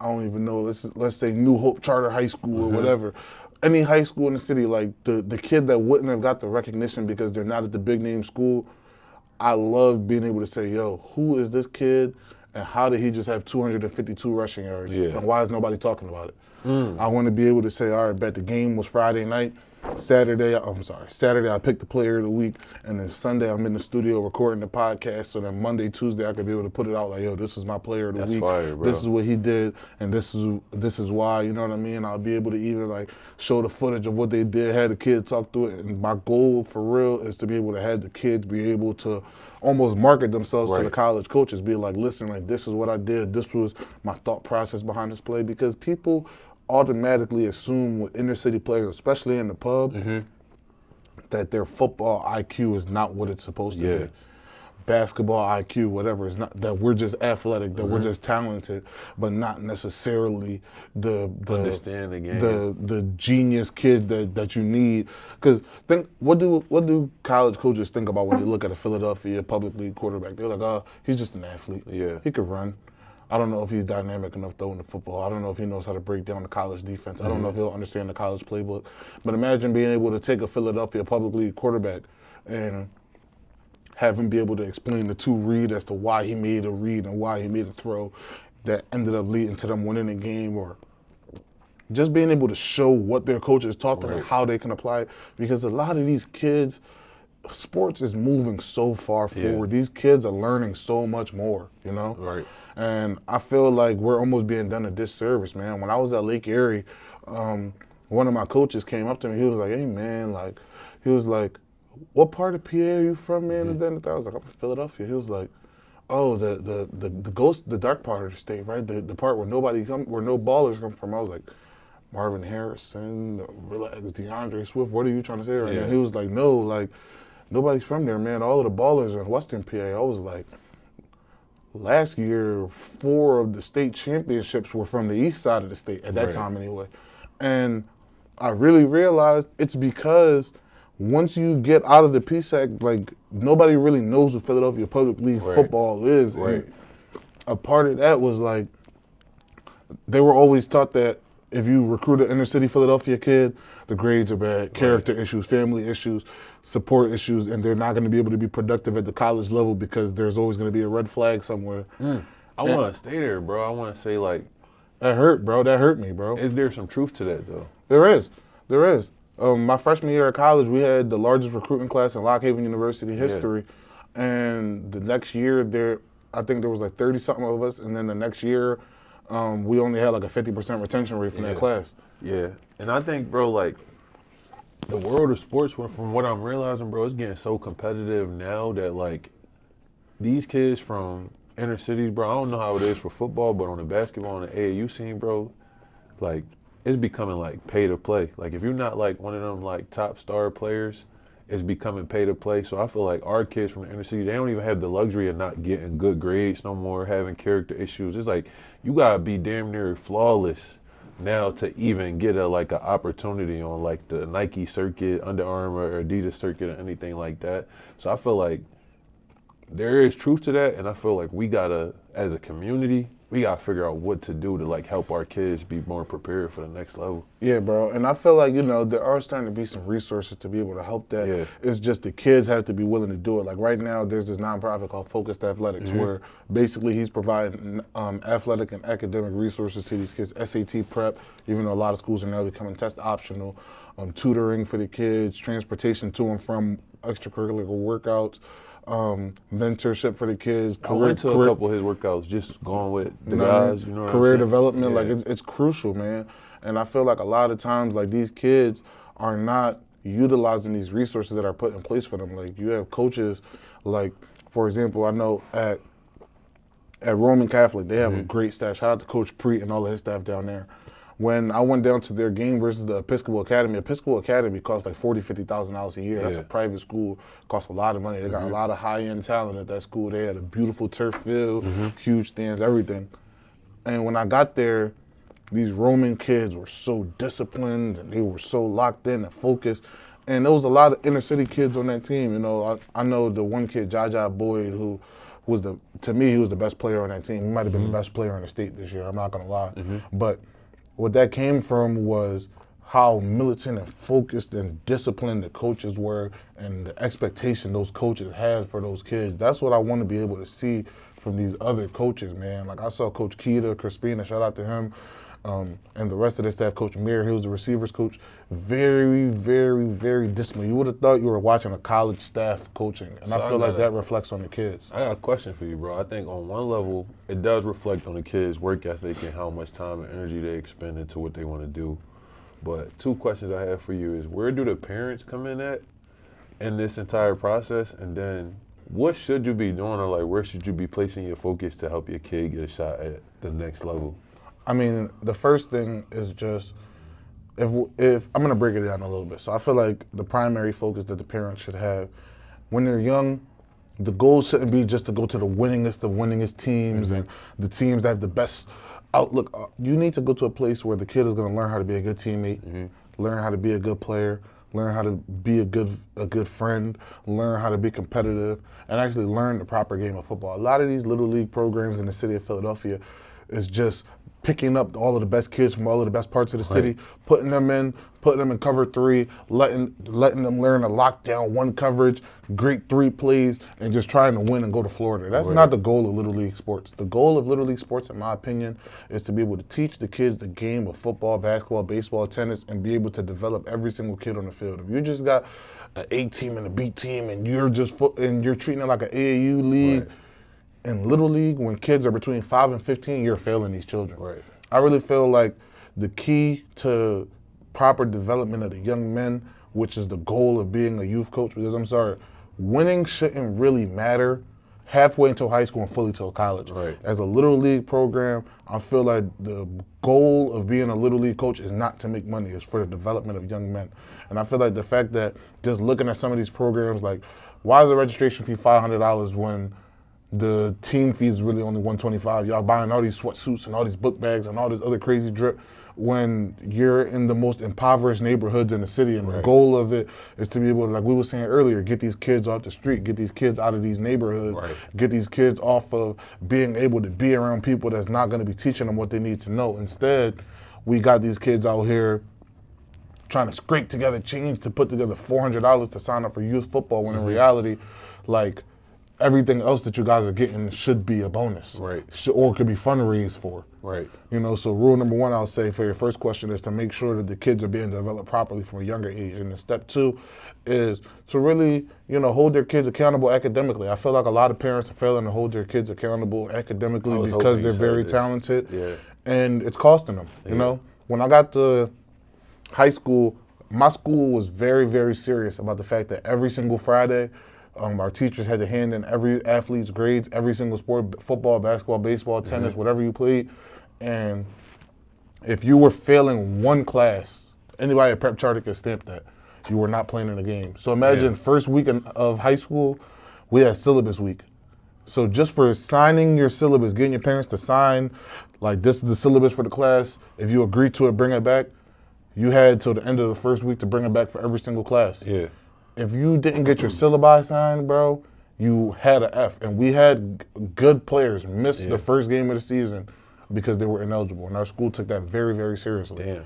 I don't even know, let's say New Hope Charter High School or whatever, any high school in the city, like the kid that wouldn't have got the recognition because they're not at the big name school, I love being able to say, yo, who is this kid and how did he just have 252 rushing yards? And why is nobody talking about it? I want to be able to say, all right, bet the game was Friday night. Saturday I picked the player of the week, and then Sunday I'm in the studio recording the podcast, so then Monday, Tuesday I could be able to put it out like, yo, this is my player of the That's week. fire, bro. This is what he did, and this is why, you know what I mean? I'll be able to even like show the footage of what they did, have the kids talk through it, and my goal for real is to be able to have the kids be able to almost market themselves to the college coaches, be like, listen, like this is what I did, this was my thought process behind this play, because people automatically assume with inner city players, especially in the pub, that their football IQ is not what it's supposed to be. Basketball IQ, whatever, is not that we're just athletic, that we're just talented, but not necessarily the Understand the game. the genius kid that you need. Because think, what do college coaches think about when they look at a Philadelphia public league quarterback? They're like, oh, he's just an athlete. Yeah. He could run. I don't know if he's dynamic enough throwing the football. I don't know if he knows how to break down the college defense. I don't know if he'll understand the college playbook. But imagine being able to take a Philadelphia public league quarterback and have him be able to explain the two read as to why he made a read and why he made a throw that ended up leading to them winning the game, or just being able to show what their coaches taught them and how they can apply it. Because a lot of these kids, sports is moving so far forward. These kids are learning so much more, you know? Right. And I feel like we're almost being done a disservice, man. When I was at Lake Erie, one of my coaches came up to me. He was like, hey, man, what part of PA are you from, man? I was like, I'm from Philadelphia. He was like, oh, the dark part of the state, right? The part where no ballers come from. I was like, Marvin Harrison, relax, DeAndre Swift, what are you trying to say right now? He was like, no, like, nobody's from there, man. All of the ballers are in Western PA. I was like, last year, 4 of the state championships were from the east side of the state, at that time anyway. And I really realized it's because once you get out of the PSAC, like, nobody really knows what Philadelphia Public League football is. And a part of that was, like, they were always taught that if you recruit an inner city Philadelphia kid, the grades are bad, character issues, family issues, support issues, and they're not going to be able to be productive at the college level because there's always going to be a red flag somewhere. I want to stay there, bro. I want to say, like, that hurt, bro. That hurt me, bro. Is there some truth to that, though? There is. My freshman year of college, we had the largest recruiting class in Lock Haven University history. And the next year, I think there was like 30-something of us. And then the next year, we only had like a 50% retention rate from that class. Yeah. And I think, bro, like, the world of sports, from what I'm realizing, bro, it's getting so competitive now that, like, these kids from inner cities, bro, I don't know how it is for football, but on the basketball, on the AAU scene, bro, like, it's becoming like pay to play. Like, if you're not like one of them like top star players, it's becoming pay to play. So I feel like our kids from the inner city, they don't even have the luxury of not getting good grades no more, having character issues. It's like you gotta be damn near flawless now to even get an opportunity on like the Nike circuit, Under Armour, or Adidas circuit, or anything like that. So I feel like there is truth to that, and I feel like we gotta, as a community, we gotta figure out what to do to like help our kids be more prepared for the next level. Yeah, bro. And I feel like, you know, there are starting to be some resources to be able to help that. Yeah. It's just the kids have to be willing to do it. Like right now, there's this nonprofit called Focused Athletics, where basically he's providing athletic and academic resources to these kids. SAT prep, even though a lot of schools are now becoming test optional, tutoring for the kids, transportation to and from extracurricular workouts, mentorship for the kids. I went to a couple of his workouts, just going with the guys, you know what career I'm saying? Development, like it's crucial, man. And I feel like a lot of times, like these kids are not utilizing these resources that are put in place for them. Like you have coaches, like for example, I know at Roman Catholic, they have a great staff. Shout out to Coach Preet and all of his staff down there. When I went down to their game versus the Episcopal Academy costs like $40,000, $50,000 a year. That's a private school, costs a lot of money. They got a lot of high-end talent at that school. They had a beautiful turf field, huge stands, everything. And when I got there, these Roman kids were so disciplined and they were so locked in and focused. And there was a lot of inner city kids on that team. You know, I know the one kid, Jaja Boyd, who was to me, he was the best player on that team. He might have been the best player in the state this year. I'm not gonna lie, but what that came from was how militant and focused and disciplined the coaches were and the expectation those coaches had for those kids. That's what I want to be able to see from these other coaches, man. Like I saw Coach Keita, Crispina, shout out to him. and the rest of the staff, Coach Mir, he was the receivers coach, very, very, very disciplined. You would have thought you were watching a college staff coaching, and So I feel like that reflects on the kids. I got a question for you, bro. I think on one level, it does reflect on the kids' work ethic and how much time and energy they expend into what they want to do. But two questions I have for you is, where do the parents come in this entire process? And then what should you be doing, or like where should you be placing your focus to help your kid get a shot at the next level? I mean, the first thing is just, if I'm gonna break it down a little bit. So I feel like the primary focus that the parents should have when they're young, the goal shouldn't be just to go to the winningest teams and the teams that have the best outlook. You need to go to a place where the kid is gonna learn how to be a good teammate, learn how to be a good player, learn how to be a good friend, learn how to be competitive, and actually learn the proper game of football. A lot of these little league programs in the city of Philadelphia is just picking up all of the best kids from all of the best parts of the city, putting them in cover three, letting them learn to lock down one coverage, great 3 plays, and just trying to win and go to Florida. That's not the goal of Little League sports. The goal of Little League sports, in my opinion, is to be able to teach the kids the game of football, basketball, baseball, tennis, and be able to develop every single kid on the field. If you just got an A team and a B team and you're treating it like an AAU league, in Little League, when kids are between 5 and 15, you're failing these children. Right. I really feel like the key to proper development of the young men, which is the goal of being a youth coach, because I'm sorry, winning shouldn't really matter halfway until high school and fully till college. Right. As a Little League program, I feel like the goal of being a Little League coach is not to make money, it's for the development of young men. And I feel like the fact that just looking at some of these programs, like, why is the registration fee $500 when the team fee is really only $125? Y'all buying all these sweatsuits and all these book bags and all this other crazy drip when you're in the most impoverished neighborhoods in the city, and the goal of it is to be able to, like we were saying earlier, get these kids off the street, get these kids out of these neighborhoods, get these kids off of being able to be around people that's not going to be teaching them what they need to know. Instead, we got these kids out here trying to scrape together change to put together $400 to sign up for youth football, when in reality, like, everything else that you guys are getting should be a bonus, or could be fundraised for. You know, so rule number one, I'll say for your first question, is to make sure that the kids are being developed properly from a younger age. And then step two is to really, you know, hold their kids accountable academically. I feel like a lot of parents are failing to hold their kids accountable academically because they're very talented, and it's costing them. You know, when I got to high school, my school was very, very serious about the fact that every single Friday, our teachers had to hand in every athlete's grades, every single sport, football, basketball, baseball, tennis, whatever you played. And if you were failing one class, anybody at Prep Charter could stamp that. You were not playing in the game. So imagine first week of high school, we had syllabus week. So just for signing your syllabus, getting your parents to sign, like, this is the syllabus for the class, if you agree to it, bring it back, you had till the end of the first week to bring it back for every single class. If you didn't get your syllabi signed, bro, you had an F. And we had good players miss the first game of the season because they were ineligible. And our school took that very, very seriously.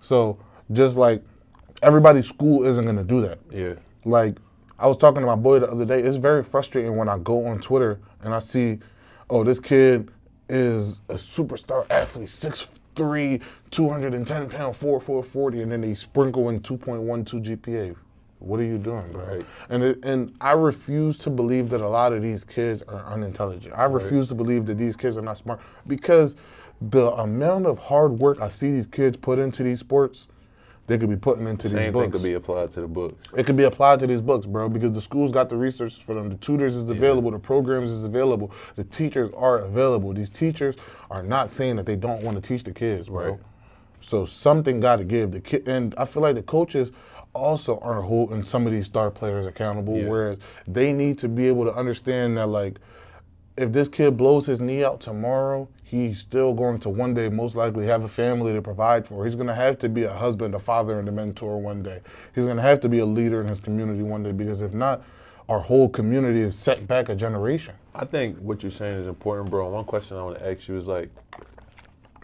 So just like, everybody's school isn't going to do that. Like, I was talking to my boy the other day. It's very frustrating when I go on Twitter and I see, oh, this kid is a superstar athlete, 6'3", 210 pound, 4'4", 40, and then they sprinkle in 2.12 GPA. What are you doing, bro? And I refuse to believe that a lot of these kids are unintelligent. I refuse to believe that these kids are not smart, because the amount of hard work I see these kids put into these sports, they could be putting into these books. Same thing could be applied to the books. It could be applied to these books, bro, because the schools got the resources for them. The tutors is available. The programs is available. The teachers are available. These teachers are not saying that they don't want to teach the kids, bro. So something got to give. And I feel like the coaches also aren't holding some of these star players accountable, whereas they need to be able to understand that, like, if this kid blows his knee out tomorrow, he's still going to one day most likely have a family to provide for. He's going to have to be a husband, a father, and a mentor one day. He's going to have to be a leader in his community one day, because if not, our whole community is set back a generation. I think what you're saying is important, bro. One question I want to ask you is, like,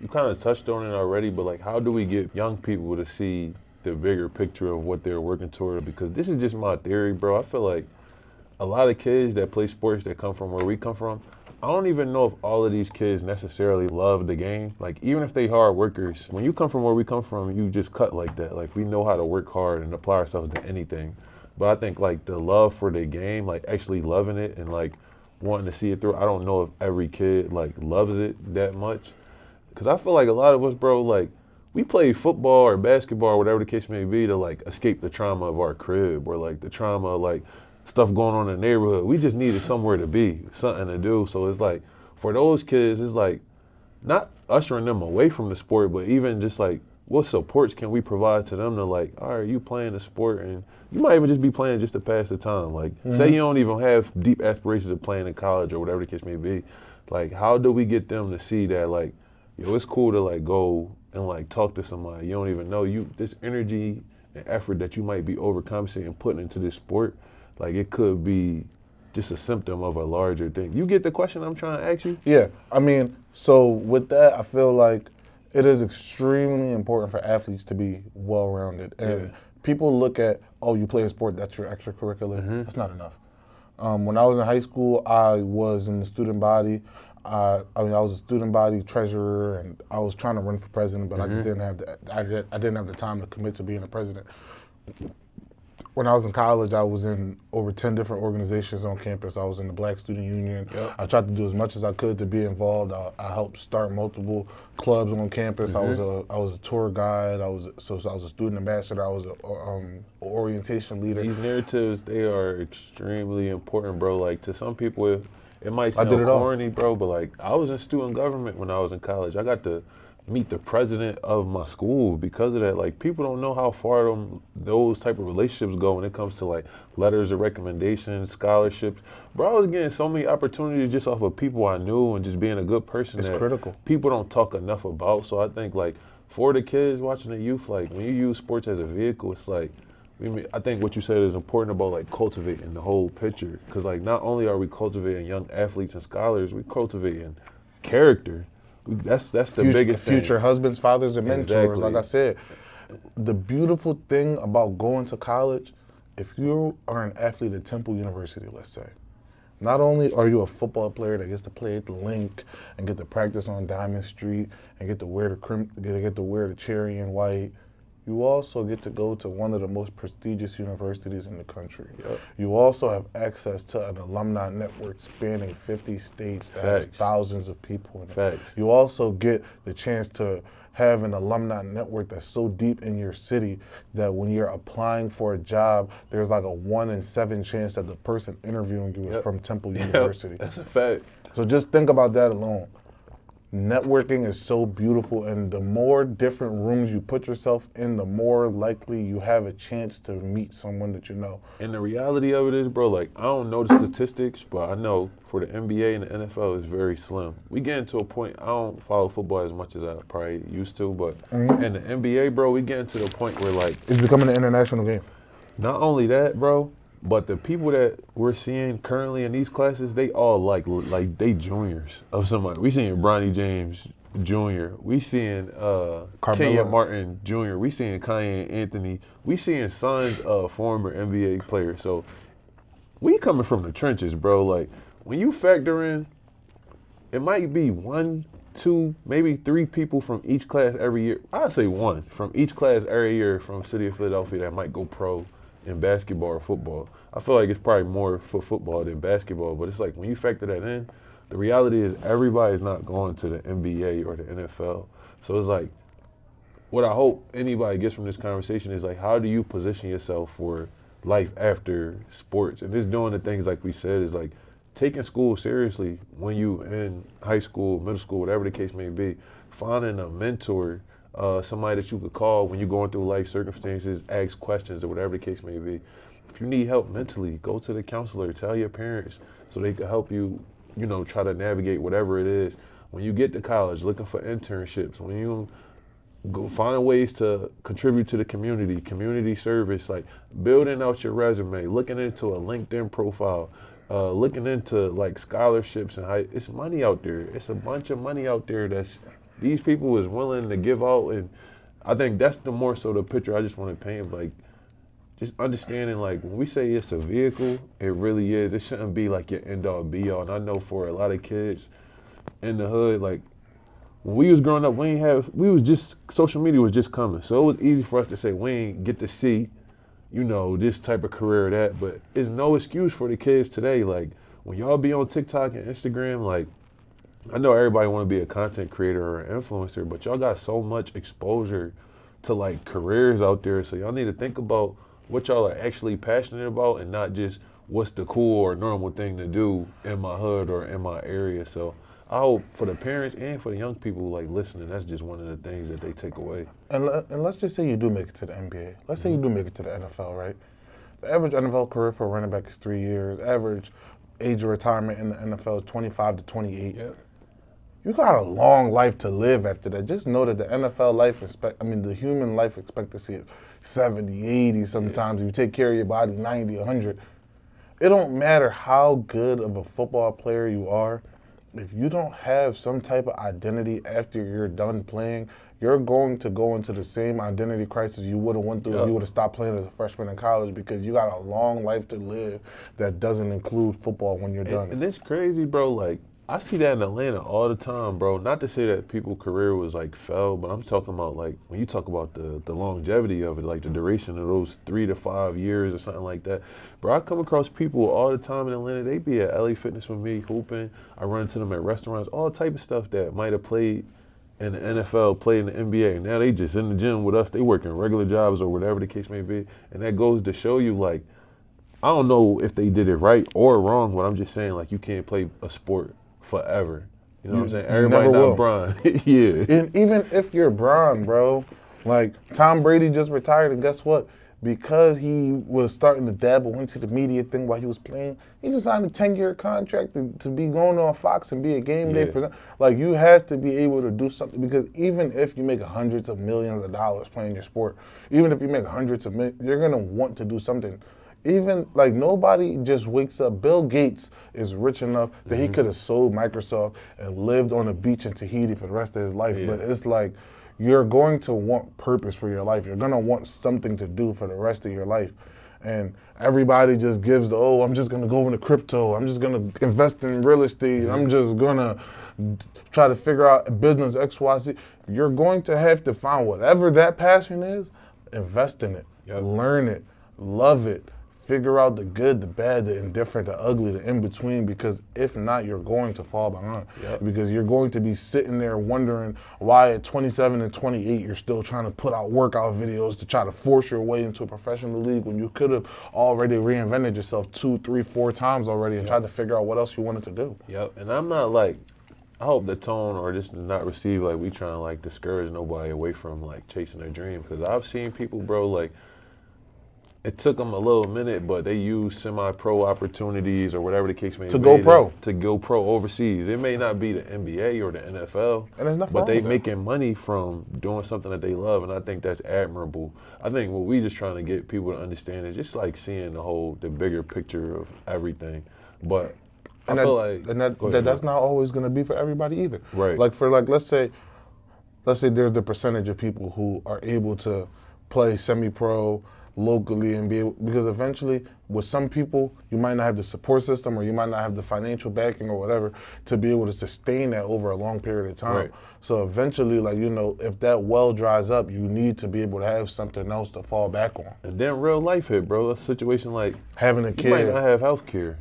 you kind of touched on it already, but, like, how do we get young people to see the bigger picture of what they're working toward? Because this is just my theory, bro. I feel like a lot of kids that play sports that come from where we come from, I don't even know if all of these kids necessarily love the game. Like, even if they hard workers, when you come from where we come from, you just cut like that. Like, we know how to work hard and apply ourselves to anything. But I think, like, the love for the game, like, actually loving it and, like, wanting to see it through, I don't know if every kid, like, loves it that much. Because I feel like a lot of us, bro, like, we play football or basketball or whatever the case may be to, like, escape the trauma of our crib or, like, the trauma of, like, stuff going on in the neighborhood. We just needed somewhere to be, something to do. So it's like, for those kids, it's like, not ushering them away from the sport, but even just like, what supports can we provide to them to like, all right, you playing the sport and you might even just be playing just to pass the time. Like, say you don't even have deep aspirations of playing in college or whatever the case may be. Like, how do we get them to see that, like, yo, it's cool to like go and like talk to somebody you don't even know. This energy and effort that you might be overcompensating and putting into this sport, like, it could be just a symptom of a larger thing. You get the question I'm trying to ask you? Yeah, I mean, so with that, I feel like it is extremely important for athletes to be well-rounded. And people look at, oh, you play a sport, that's your extracurricular. That's not enough. When I was in high school, I was in the student body. I was a student body treasurer, and I was trying to run for president, but I just didn't have I didn't have the time to commit to being a president. When I was in college, I was in over 10 different organizations on campus. I was in the Black Student Union. I tried to do as much as I could to be involved. I helped start multiple clubs on campus. I was a tour guide. I was a student ambassador. I was an orientation leader. These narratives, they are extremely important, bro. Like, to some people, it might sound corny, bro, but like, I was in student government when I was in college. I got to meet the president of my school because of that. Like, people don't know how far those type of relationships go when it comes to like letters of recommendation, scholarships. Bro, I was getting so many opportunities just off of people I knew and just being a good person. It's critical. People don't talk enough about. So I think, like, for the kids watching the youth, like, when you use sports as a vehicle, it's like, I think what you said is important about like cultivating the whole picture. Because like, not only are we cultivating young athletes and scholars, we cultivating character. That's the biggest thing. Future husbands, fathers, and mentors. Exactly. Like I said, the beautiful thing about going to college, if you are an athlete at Temple University, let's say, not only are you a football player that gets to play at the Link and get to practice on Diamond Street and get to wear the cherry and white, you also get to go to one of the most prestigious universities in the country. You also have access to an alumni network spanning 50 states that has thousands of people in it. You also get the chance to have an alumni network that's so deep in your city that when you're applying for a job, there's like a 1 in 7 chance that the person interviewing you is from Temple University. That's a fact. So just think about that alone. Networking is so beautiful, and the more different rooms you put yourself in, the more likely you have a chance to meet someone that you know. And the reality of it is, bro, like, I don't know the statistics, but I know for the NBA and the NFL, it's very slim. We getting to a point, I don't follow football as much as I probably used to, but in the NBA, bro, we getting to the point where, like, it's becoming an international game. Not only that, bro, but the people that we're seeing currently in these classes, they all like they juniors of somebody. We seeing Bronny James Jr. We seeing Kenya Martin Jr. We seeing Kanye Anthony. We seeing sons of former NBA players. So we coming from the trenches, bro. Like, when you factor in, it might be 1, 2, maybe 3 people from each class every year. I'd say 1 from each class every year from the city of Philadelphia that might go pro in basketball or football. I feel like it's probably more for football than basketball, but it's like, when you factor that in, the reality is everybody's not going to the NBA or the NFL. So it's like, what I hope anybody gets from this conversation is like, how do you position yourself for life after sports? And just doing the things like we said is like taking school seriously when you in high school, middle school, whatever the case may be, finding a mentor, somebody that you could call when you're going through life circumstances, ask questions or whatever the case may be. If you need help mentally, go to the counselor, tell your parents so they can help you, you know, try to navigate whatever it is. When you get to college, looking for internships, when you go finding ways to contribute to the community service, like building out your resume, looking into a LinkedIn profile, looking into like scholarships and it's money out there. It's a bunch of money out there these people is willing to give out, and I think that's the more so the picture I just want to paint of, like, just understanding, like, when we say it's a vehicle, it really is. It shouldn't be like your end all be all. And I know for a lot of kids in the hood, like, when we was growing up, social media was just coming. So it was easy for us to say we ain't get to see, this type of career or that. But it's no excuse for the kids today. Like, when y'all be on TikTok and Instagram, like, I know everybody want to be a content creator or an influencer, but y'all got so much exposure to, like, careers out there. So y'all need to think about what y'all are actually passionate about and not just what's the cool or normal thing to do in my hood or in my area. So I hope for the parents and for the young people, like, listening, that's just one of the things that they take away. And let's just say you do make it to the NBA. Let's say you do make it to the NFL, right? The average NFL career for a running back is 3 years. Average age of retirement in the NFL is 25 to 28. Yep. You got a long life to live after that. Just know that the NFL the human life expectancy is 70, 80 sometimes. If you take care of your body, 90, 100. It don't matter how good of a football player you are. If you don't have some type of identity after you're done playing, you're going to go into the same identity crisis you would have went through if you would have stopped playing as a freshman in college, because you got a long life to live that doesn't include football when you're done. And it's crazy, bro. Like, I see that in Atlanta all the time, bro. Not to say that people's career was, like, fell, but I'm talking about, like, when you talk about the longevity of it, like the duration of those 3 to 5 years or something like that. Bro, I come across people all the time in Atlanta. They be at LA Fitness with me, hooping. I run into them at restaurants, all type of stuff that might have played in the NFL, played in the NBA. Now they just in the gym with us. They working regular jobs or whatever the case may be. And that goes to show you, like, I don't know if they did it right or wrong, but I'm just saying, like, you can't play a sport forever. You know what I'm saying? Everybody not Bron. Yeah. And even if you're Bron, bro, like, Tom Brady just retired, and guess what? Because he was starting to dabble into the media thing while he was playing, he just signed a 10-year contract to be going on Fox and be a game day presenter. Like, you have to be able to do something, because even if you make hundreds of millions of dollars playing your sport, even if you make hundreds of millions, you're going to want to do something. Even, like, nobody just wakes up. Bill Gates is rich enough that he could have sold Microsoft and lived on a beach in Tahiti for the rest of his life. But it's like, you're going to want purpose for your life. You're going to want something to do for the rest of your life. And everybody just gives I'm just going to go into crypto. I'm just going to invest in real estate. I'm just going to try to figure out business XYZ. You're going to have to find whatever that passion is, invest in it, learn it, love it. Figure out the good, the bad, the indifferent, the ugly, the in-between, because if not, you're going to fall behind. Because you're going to be sitting there wondering why at 27 and 28 you're still trying to put out workout videos to try to force your way into a professional league when you could have already reinvented yourself 2, 3, 4 times already and tried to figure out what else you wanted to do. And I'm not, like, I hope the tone or just not receive, like, we trying to, like, discourage nobody away from, like, chasing their dream. Because I've seen people, bro, like, it took them a little minute, but they use semi-pro opportunities or whatever the case may be. To go pro overseas. It may not be the NBA or the NFL, but they making money from doing something that they love, and I think that's admirable. I think what we just trying to get people to understand is just, like, seeing the bigger picture of everything. But I feel like that's not always going to be for everybody either. Right. Like, for, like, let's say there's the percentage of people who are able to play semi-pro locally and because eventually with some people you might not have the support system or you might not have the financial backing or whatever to be able to sustain that over a long period of time. So eventually, like, if that well dries up, you need to be able to have something else to fall back on. And then real life hit, bro. A situation like having a kid. You might not have health care.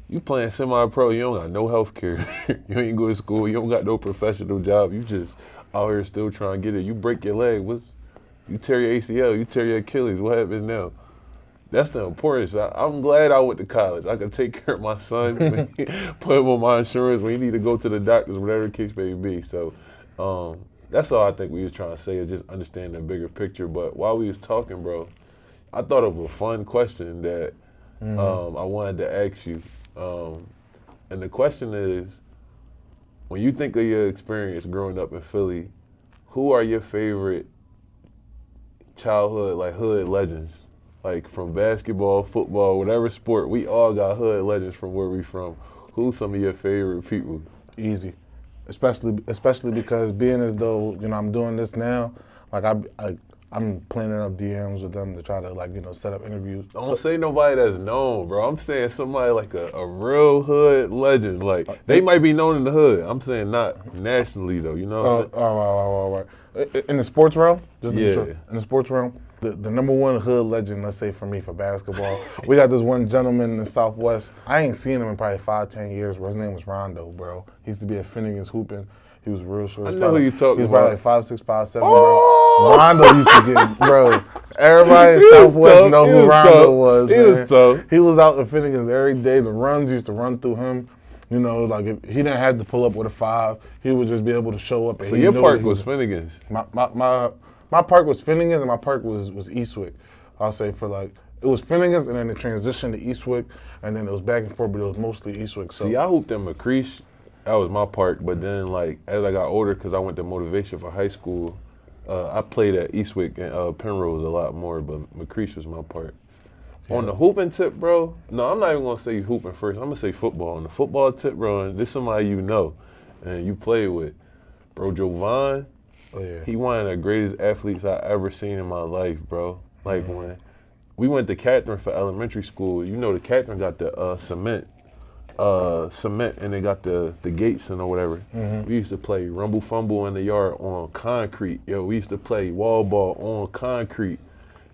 You playing semi-pro, you don't got no health care. You ain't go to school, you don't got no professional job. You just out here still trying to get it. You break your leg, you tear your ACL, you tear your Achilles, what happens now? That's the importance. I'm glad I went to college. I could take care of my son, put him on my insurance when he need to go to the doctors, whatever the case may be. So that's all I think we was trying to say, is just understand the bigger picture. But while we was talking, bro, I thought of a fun question that I wanted to ask you. And the question is, when you think of your experience growing up in Philly, who are your favorite childhood, like, hood legends? Like, from basketball, football, whatever sport, we all got hood legends from where we from. Who's some of your favorite people? Easy. Especially because being as though, I'm doing this now, like, I'm planning up DMs with them to try to like, set up interviews. Don't say nobody that's known, bro. I'm saying somebody like a real hood legend. Like they might be known in the hood. I'm saying not nationally though. You know what I'm saying? Right. In the sports realm, just Yeah. in the sports realm, the number one hood legend, let's say for me for basketball, we got this one gentleman in the Southwest. I ain't seen him in probably 5-10 years. Bro, his name was Rondo, bro. He used to be at Finnegan's hooping. He was real short. I know who you talking He was probably about. like 5'6", 5'7", bro. Rondo used to get, bro. Everybody in Southwest know who Rondo was. He man. was tough. He was out in Finnegan's every day. The runs used to run through him. You know, like if he didn't have to pull up with a 5, he would just be able to show up. And So your park was Finnegan's. My park was Finnegan's and my park was Eastwick. I'll say for like, it was Finnegan's and then it transitioned to Eastwick and then it was back and forth, but it was mostly Eastwick. So See, I hooped in McCreesh. That was my park. But then, like, as I got older, because I went to Motivation for high school, I played at Eastwick and Penrose a lot more, but McCreesh was my park. Yeah. On the hooping tip, bro, no, I'm not even going to say hooping first. I'm going to say football. On the football tip, bro, and this is somebody you know and you play with. Bro, Jovan, he one of the greatest athletes I ever seen in my life, bro. Like, when we went to Catherine for elementary school, you know the Catherine got the cement and they got the gates and or whatever. We used to play rumble fumble in the yard on concrete. Yo, we used to play wall ball on concrete.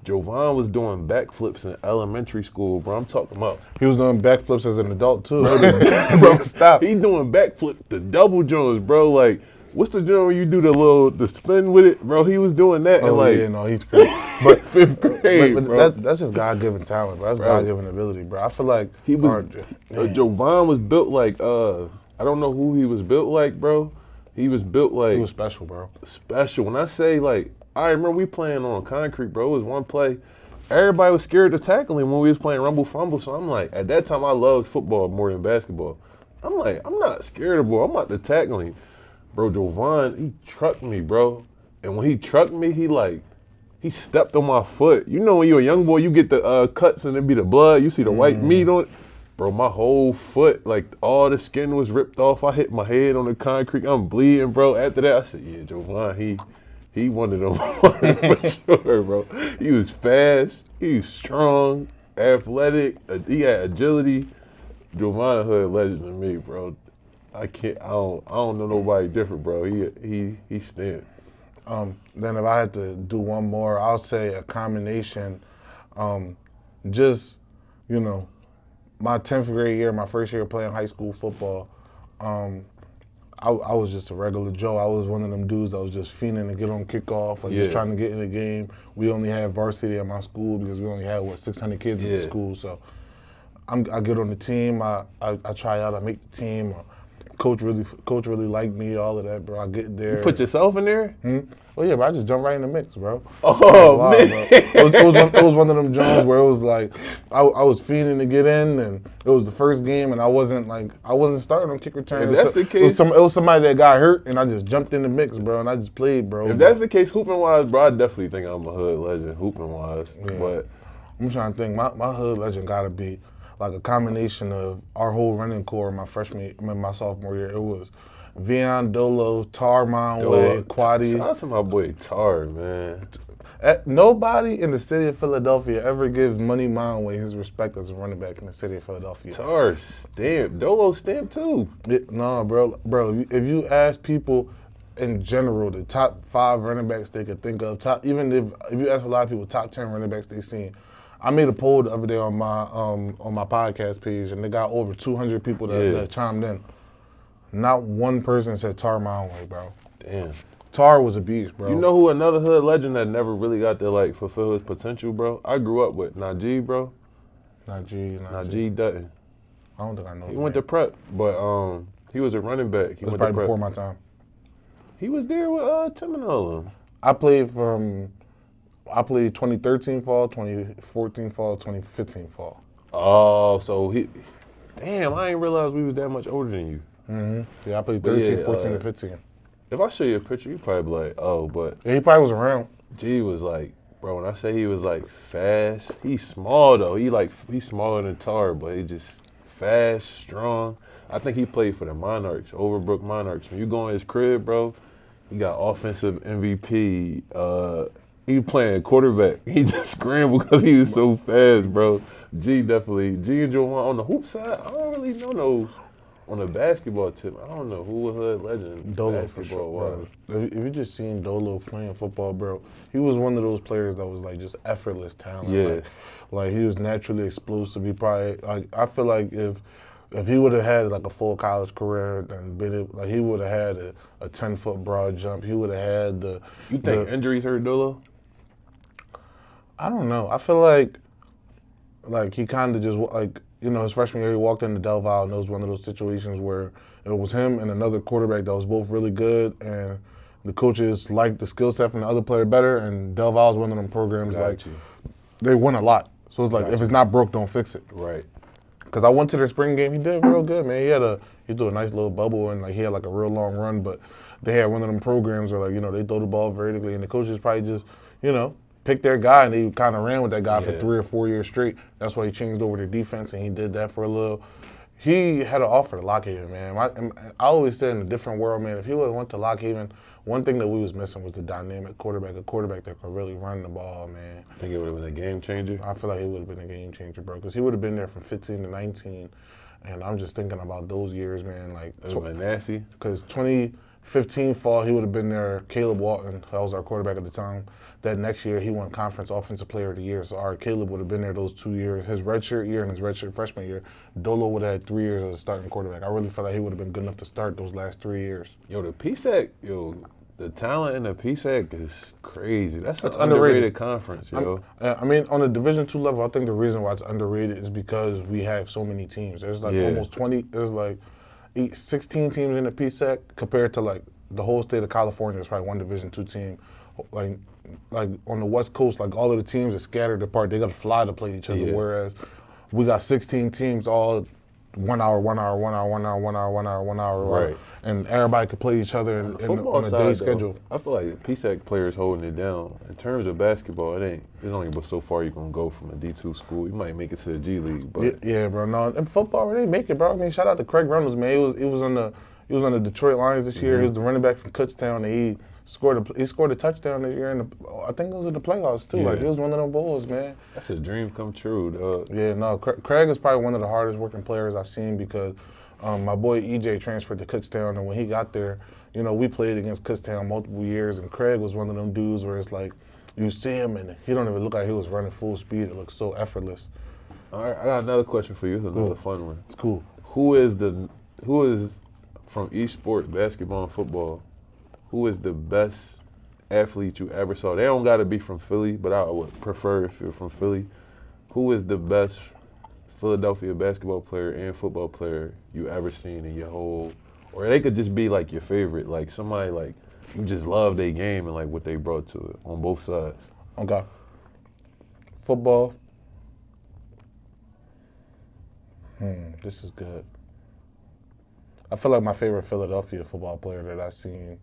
Jovan was doing backflips in elementary school, bro. I'm talking about. He was doing backflips as an adult too. Bro, stop. He doing backflip, the double joints, bro. Like, what's the joint where you do the spin with it, bro? He was doing that in like yeah, no, he's crazy. But 5th grade, but bro. that's just God-given talent, bro. That's God-given ability, bro. I feel like He was Jovan was built like I don't know who he was built like, bro. He was built like he was special, bro. Special. When I say like, I remember we playing on concrete, bro. It was one play. Everybody was scared to tackle him when we was playing rumble fumble. So I'm like, at that time I loved football more than basketball. I'm like, I'm not scared of ball. I'm about to tackle him. Bro, Jovan, he trucked me, bro. And when he trucked me, he stepped on my foot. You know when you're a young boy, you get the cuts and it be the blood. You see the white meat on it. Bro, my whole foot, like all the skin was ripped off. I hit my head on the concrete. I'm bleeding, bro. After that, I said, yeah, Jovan, he one of them for sure, bro. He was fast. He was strong, athletic. He had agility. Jovan hood legend to me, bro. I don't know nobody different, bro. He stamped. Then if I had to do one more, I'll say a combination. Just, my 10th grade year, my first year playing high school football, I was just a regular Joe. I was one of them dudes that was just fiending to get on kickoff, like just trying to get in the game. We only had varsity at my school because we only had, 600 kids in the school. So I get on the team, I try out, I make the team. Coach really liked me, all of that, bro. I get there. You put yourself in there? Well, yeah, bro, I just jumped right in the mix, bro. Oh, man. Bro. It was one of them Jones where it was like, I was fiending to get in, and it was the first game, and I wasn't starting on kick return. If that's the case, it was somebody that got hurt, and I just jumped in the mix, bro, and I just played, bro. If that's the case, hooping-wise, bro, I definitely think I'm a hood legend, hooping-wise. Yeah. But I'm trying to think, my hood legend got to be like a combination of our whole running core my sophomore year. It was Vion, Dolo, Tar, Monway, Quaddy. Shout out to my boy Tar, man. Nobody in the city of Philadelphia ever gives Money Monway his respect as a running back in the city of Philadelphia. Tar stamped. Dolo stamped too. No, bro. If you ask people in general the top 5 running backs they could think of, even if you ask a lot of people top 10 running backs they've seen. I made a poll the other day on my podcast page, and they got over 200 people that chimed in. Not one person said Tar Monway, bro. Damn. Tar was a beast, bro. You know who another hood legend that never really got to fulfill his potential, bro? I grew up with Najee, bro. Najee Dutton. I don't think I know. He went to prep, but he was a running back. He was went probably to prep. before my time. He was there with Tim and all of them. I played 2013 fall, 2014 fall, 2015 fall. Oh, so damn, I didn't realize we was that much older than you. Mm-hmm. Yeah, I played 13, 14, and 15. If I show you a picture, you probably be like, oh, but. Yeah, he probably was around. G was like, bro, when I say he was fast, he's small though. He's smaller than Tar, but he just fast, strong. I think he played for the Monarchs, Overbrook Monarchs. When you go in his crib, bro, he got offensive MVP, He playing quarterback. He just scrambled because he was so fast, bro. G and Juwan on the hoop side. I don't really know on the basketball tip. I don't know who a hood legend Dolo for sure, was. bro. If you just seen Dolo playing football, bro, he was one of those players that was like just effortless talent. Yeah. Like he was naturally explosive. He probably like I feel like if he would have had like a full college career and like he would have had a 10-foot broad jump. He would have had the. You think injuries hurt Dolo? I don't know. I feel like he kind of just like. You know, his freshman year, he walked into Del Valle, and it was one of those situations where it was him and another quarterback that was both really good, and the coaches liked the skill set from the other player better, and Del Valle is one of them programs they win a lot. So it's like, if it's not broke, don't fix it. Right. Because I went to their spring game, he did real good, man. He threw a nice little bubble, and like he had like a real long run, but they had one of them programs where like, you know, they throw the ball vertically, and the coaches probably just, you know, picked their guy, and they kind of ran with that guy for 3 or 4 years straight. That's why he changed over to defense, and he did that for a little. He had an offer to Lockhaven, man. I always said in a different world, man, if he would have went to Lockhaven, one thing that we was missing was the dynamic quarterback, a quarterback that could really run the ball, man. I think it would have been a game changer. I feel like he would have been a game changer, bro, because he would have been there from 15 to 19, and I'm just thinking about those years, man. Like, it would have been nasty. Because 2015 fall, he would have been there. Caleb Walton, that was our quarterback at the time. That next year, he won Conference Offensive Player of the Year. So our Caleb would have been there those 2 years. His redshirt year and his redshirt freshman year, Dolo would have had 3 years as a starting quarterback. I really felt like he would have been good enough to start those last 3 years. Yo, the talent in the PSAC is crazy. That's an underrated conference, yo. I mean, on the Division II level, I think the reason why it's underrated is because we have so many teams. There's like almost 20, there's like 16 teams in the PSAC compared to like the whole state of California. There's probably one Division II team. Like on the West Coast, like all of the teams are scattered apart. They got to fly to play each other. Yeah. Whereas we got 16 teams all 1 hour, 1 hour, 1 hour, 1 hour, 1 hour, 1 hour, 1 hour. Right. And everybody could play each other on a day schedule. I feel like the PSAC players holding it down. In terms of basketball, there's only but so far you can go from a D2 school. You might make it to the G League, but yeah, bro. No, in football, they make it, bro. I mean, shout out to Craig Reynolds, man. He was on the Detroit Lions this year. He was the running back from Kutztown, and he scored a touchdown this year I think it was in the playoffs too. Yeah. Like, he was one of them Bulls, man. That's a dream come true, dog. Yeah, no, Craig is probably one of the hardest working players I've seen because my boy EJ transferred to Kutztown, and when he got there, you know, we played against Kutztown multiple years, and Craig was one of them dudes where it's like you see him and he don't even look like he was running full speed. It looks so effortless. All right, I got another question for you. It's another fun one. It's cool. Who is from each sport, basketball and football, who is the best athlete you ever saw? They don't got to be from Philly, but I would prefer if you're from Philly. Who is the best Philadelphia basketball player and football player you ever seen in your whole, or they could just be like your favorite, like somebody like you just love their game and like what they brought to it on both sides? Okay. Football. This is good. I feel like my favorite Philadelphia football player that I've seen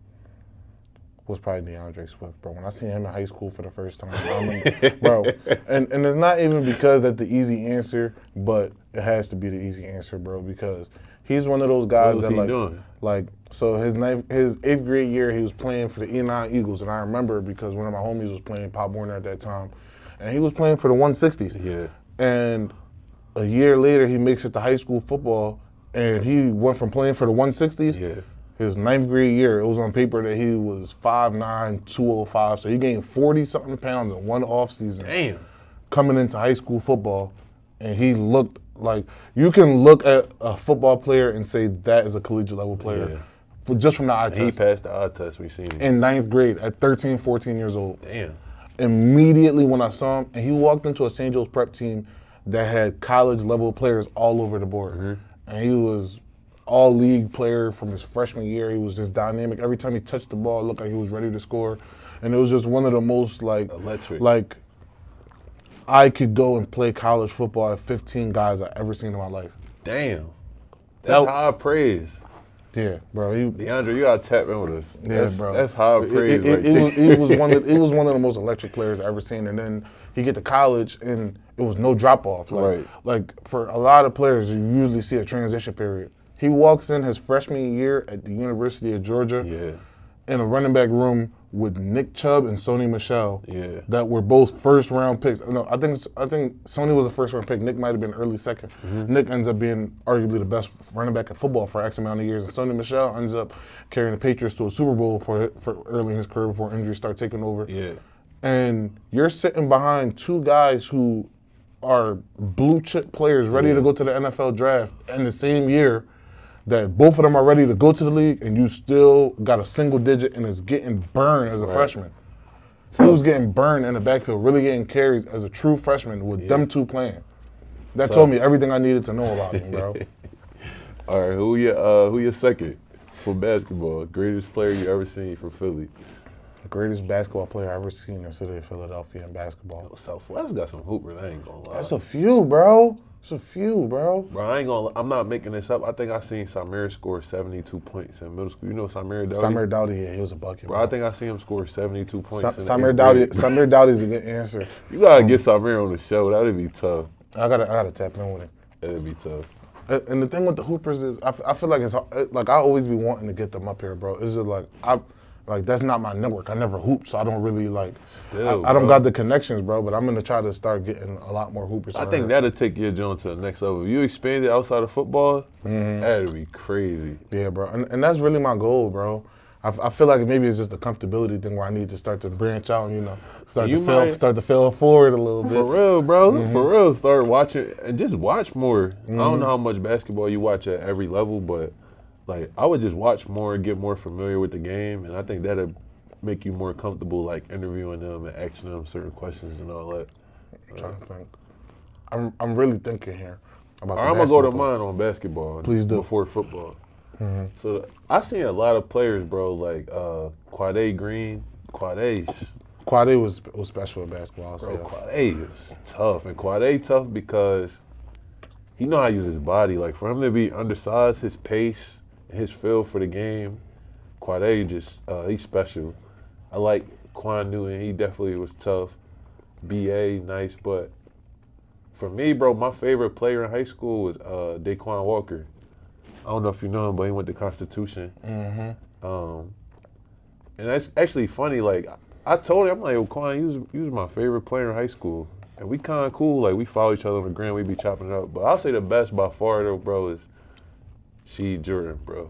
was probably DeAndre Swift, bro. When I seen him in high school for the first time, I remember, bro, and it's not even because that's the easy answer, but it has to be the easy answer, bro, because he's one of those guys so his 8th grade year, he was playing for the E9 Eagles, and I remember because one of my homies was playing Pop Warner at that time, and he was playing for the 160s. Yeah. And a year later, he makes it to high school football, and he went from playing for the 160s. Yeah. His 9th grade year, it was on paper that he was 5'9", 205. So he gained 40-something pounds in one offseason. Damn. Coming into high school football, and he looked like you can look at a football player and say that is a collegiate level player, just from the eye test. He passed the eye test. We seen him in 9th grade at 13, 14 years old. Damn. Immediately when I saw him, and he walked into a St. Joe's prep team that had college level players all over the board, and he was all-league player from his freshman year. He was just dynamic. Every time he touched the ball, it looked like he was ready to score. And it was just one of the most, like, electric. Like, I could go and play college football at 15 guys I've ever seen in my life. Damn. That's high praise. Yeah, bro. DeAndre, you gotta tap in with us. Yeah, bro. That's high praise. It was one of the most electric players I've ever seen. And then he get to college, and it was no drop-off. Like, for a lot of players, you usually see a transition period. He walks in his freshman year at the University of Georgia. Yeah. in a running back room with Nick Chubb and Sony Michel. Yeah. That were both first round picks. No, I think Sony was a first round pick. Nick might have been early second. Nick ends up being arguably the best running back in football for X amount of years, and Sony Michel ends up carrying the Patriots to a Super Bowl for early in his career before injuries start taking over. Yeah. And you're sitting behind two guys who are blue chip players ready to go to the NFL draft in the same year that both of them are ready to go to the league, and you still got a single digit and is getting burned as a freshman. He was getting burned in the backfield, really getting carries as a true freshman with them two playing. That told me everything I needed to know about him, bro. All right, who your second for basketball? Greatest player you ever seen from Philly? Greatest basketball player I've ever seen in the city of Philadelphia in basketball. Southwest got some hoopers, I ain't gonna lie. That's a few, bro. Bro, I'm not making this up. I think I seen Samir score 72 points in middle school. You know Samir Dowdy? Samir Dowdy, yeah, he was a bucket. Bro, I think I seen him score 72 points. Samir Dowdy's a good answer. You gotta get Samir on the show. That'd be tough. I gotta tap in with him. That'd be tough. And the thing with the hoopers is, I feel like it's like I always be wanting to get them up here, bro. It's just like that's not my network. I never hoop, so I don't really like. I don't got the connections, bro. But I'm gonna try to start getting a lot more hoopers. I think that'll take your joint to the next level. If you expand it outside of football, that'd be crazy. Yeah, bro. And that's really my goal, bro. I feel like maybe it's just a comfortability thing where I need to start to branch out and, start to fail forward a little bit. For real, bro. For real. Start watching and just watch more. I don't know how much basketball you watch at every level, but like I would just watch more and get more familiar with the game, and I think that'll make you more comfortable like interviewing them and asking them certain questions and all that. I'm trying to think. I'm really thinking here about I'm gonna go to mine on basketball. Please do. Before football. So I seen a lot of players, bro, like Quade Green. Quade was special at basketball. Bro, Quade is tough. And Quade tough because he know how to use his body. Like for him to be undersized, his pace, his feel for the game, Quade just he's special. I like Quan Newton. He definitely was tough. BA, nice, but for me, bro, my favorite player in high school was Daquan Walker. I don't know if you know him, but he went to Constitution. And that's actually funny. Like, I told him, I'm like, yo, Quan, you was my favorite player in high school. And we kind of cool. Like, we follow each other on the gram. We be chopping it up. But I'll say the best by far, though, bro, is Cheick Diawara, bro.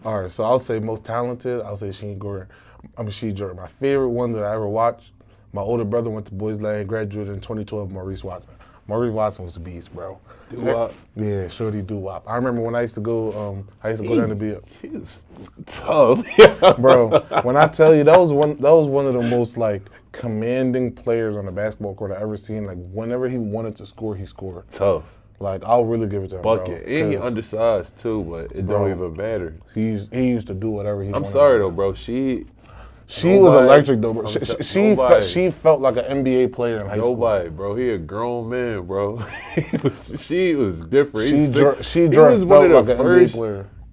All right, so I'll say most talented, I'll say Cheick Diawara. My favorite one that I ever watched, my older brother went to Boys Lane, graduated in 2012, Maurice Watson. Maurice Watson was a beast, bro. Doo-wop. Yeah, shorty doo-wop. I remember when I used to go down to be He was tough. Bro, when I tell you that was one of the most like commanding players on the basketball court I ever seen. Like whenever he wanted to score, he scored. Tough. Like I'll really give it to him, Bucket. bro. And he undersized too, but it don't even matter. He used to do whatever he wanted. I'm sorry though, bro. She was electric though, bro. She felt like an NBA player in high school. Nobody, bro. He a grown man, bro. She was different. He was one of the first.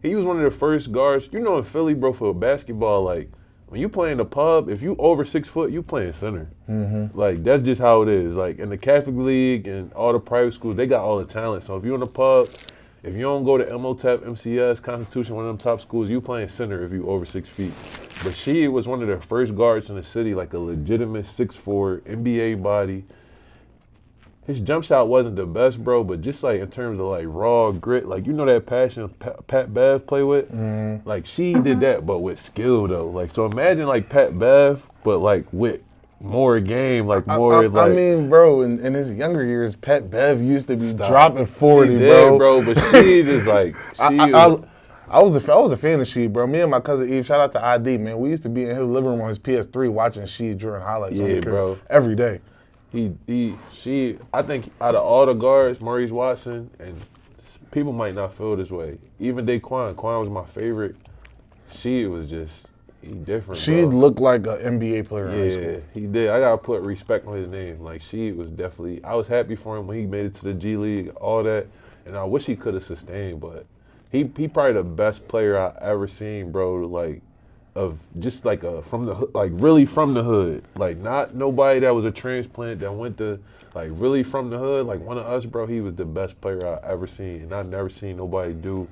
He was one of the first guards. You know, in Philly, bro, for basketball, like when you play in the pub, if you over 6 foot, you playing center. Like that's just how it is. Like in the Catholic League and all the private schools, they got all the talent. So if you in the pub, if you don't go to MOTAP, MCS, Constitution, one of them top schools, you playing center if you over 6 feet. But she was one of the first guards in the city, like a legitimate 6'4", NBA body. His jump shot wasn't the best, bro, but just like in terms of like raw grit, like you know that passion Pat Bev play with? Like she did that, but with skill though. Like so imagine like Pat Bev, but like with more game, like more I mean, bro, in his younger years, Pat Bev used to be dropping 40, she bro. Did, bro, but she just like I was a fan of Cheick, bro. Me and my cousin Eve, shout out to ID, man. We used to be in his living room on his PS3 watching Cheick during highlights on the crib every day. I think out of all the guards, Maurice Watson, and people might not feel this way. Even Quan was my favorite. He different. She looked like an NBA player in high school. Yeah, he did. I gotta put respect on his name. Like she was definitely. I was happy for him when he made it to the G League, all that, and I wish he could have sustained. But he probably the best player I ever seen, bro. Like of just like really from the hood. Like not nobody that was a transplant that went to like really from the hood. Like one of us, bro. He was the best player I ever seen, and I never seen nobody do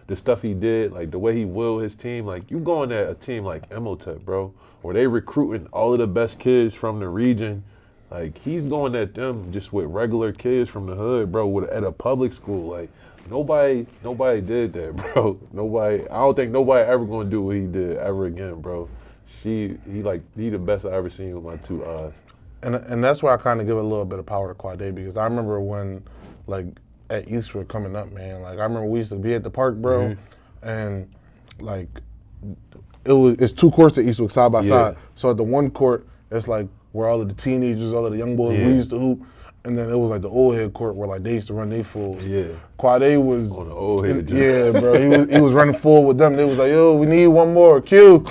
the stuff he did, like the way he willed his team, like you going at a team like Emotep, bro, where they recruiting all of the best kids from the region. Like he's going at them just with regular kids from the hood, bro, at a public school. Like nobody did that, bro. I don't think nobody ever gonna do what he did ever again, bro. He the best I ever seen with my 2 eyes. And that's why I kind of give a little bit of power to Quade, because I remember when, like, at Eastwood coming up, man, like, I remember we used to be at the park, bro, and, like, it's 2 courts at Eastwood side by side. So at the one court, it's, like, where all of the teenagers, all of the young boys, we used to hoop. And then it was like the old head court where like they used to run their fools. Yeah. Quade was on the old head. Yeah, bro. He was running full with them. They was like, yo, we need one more. Q.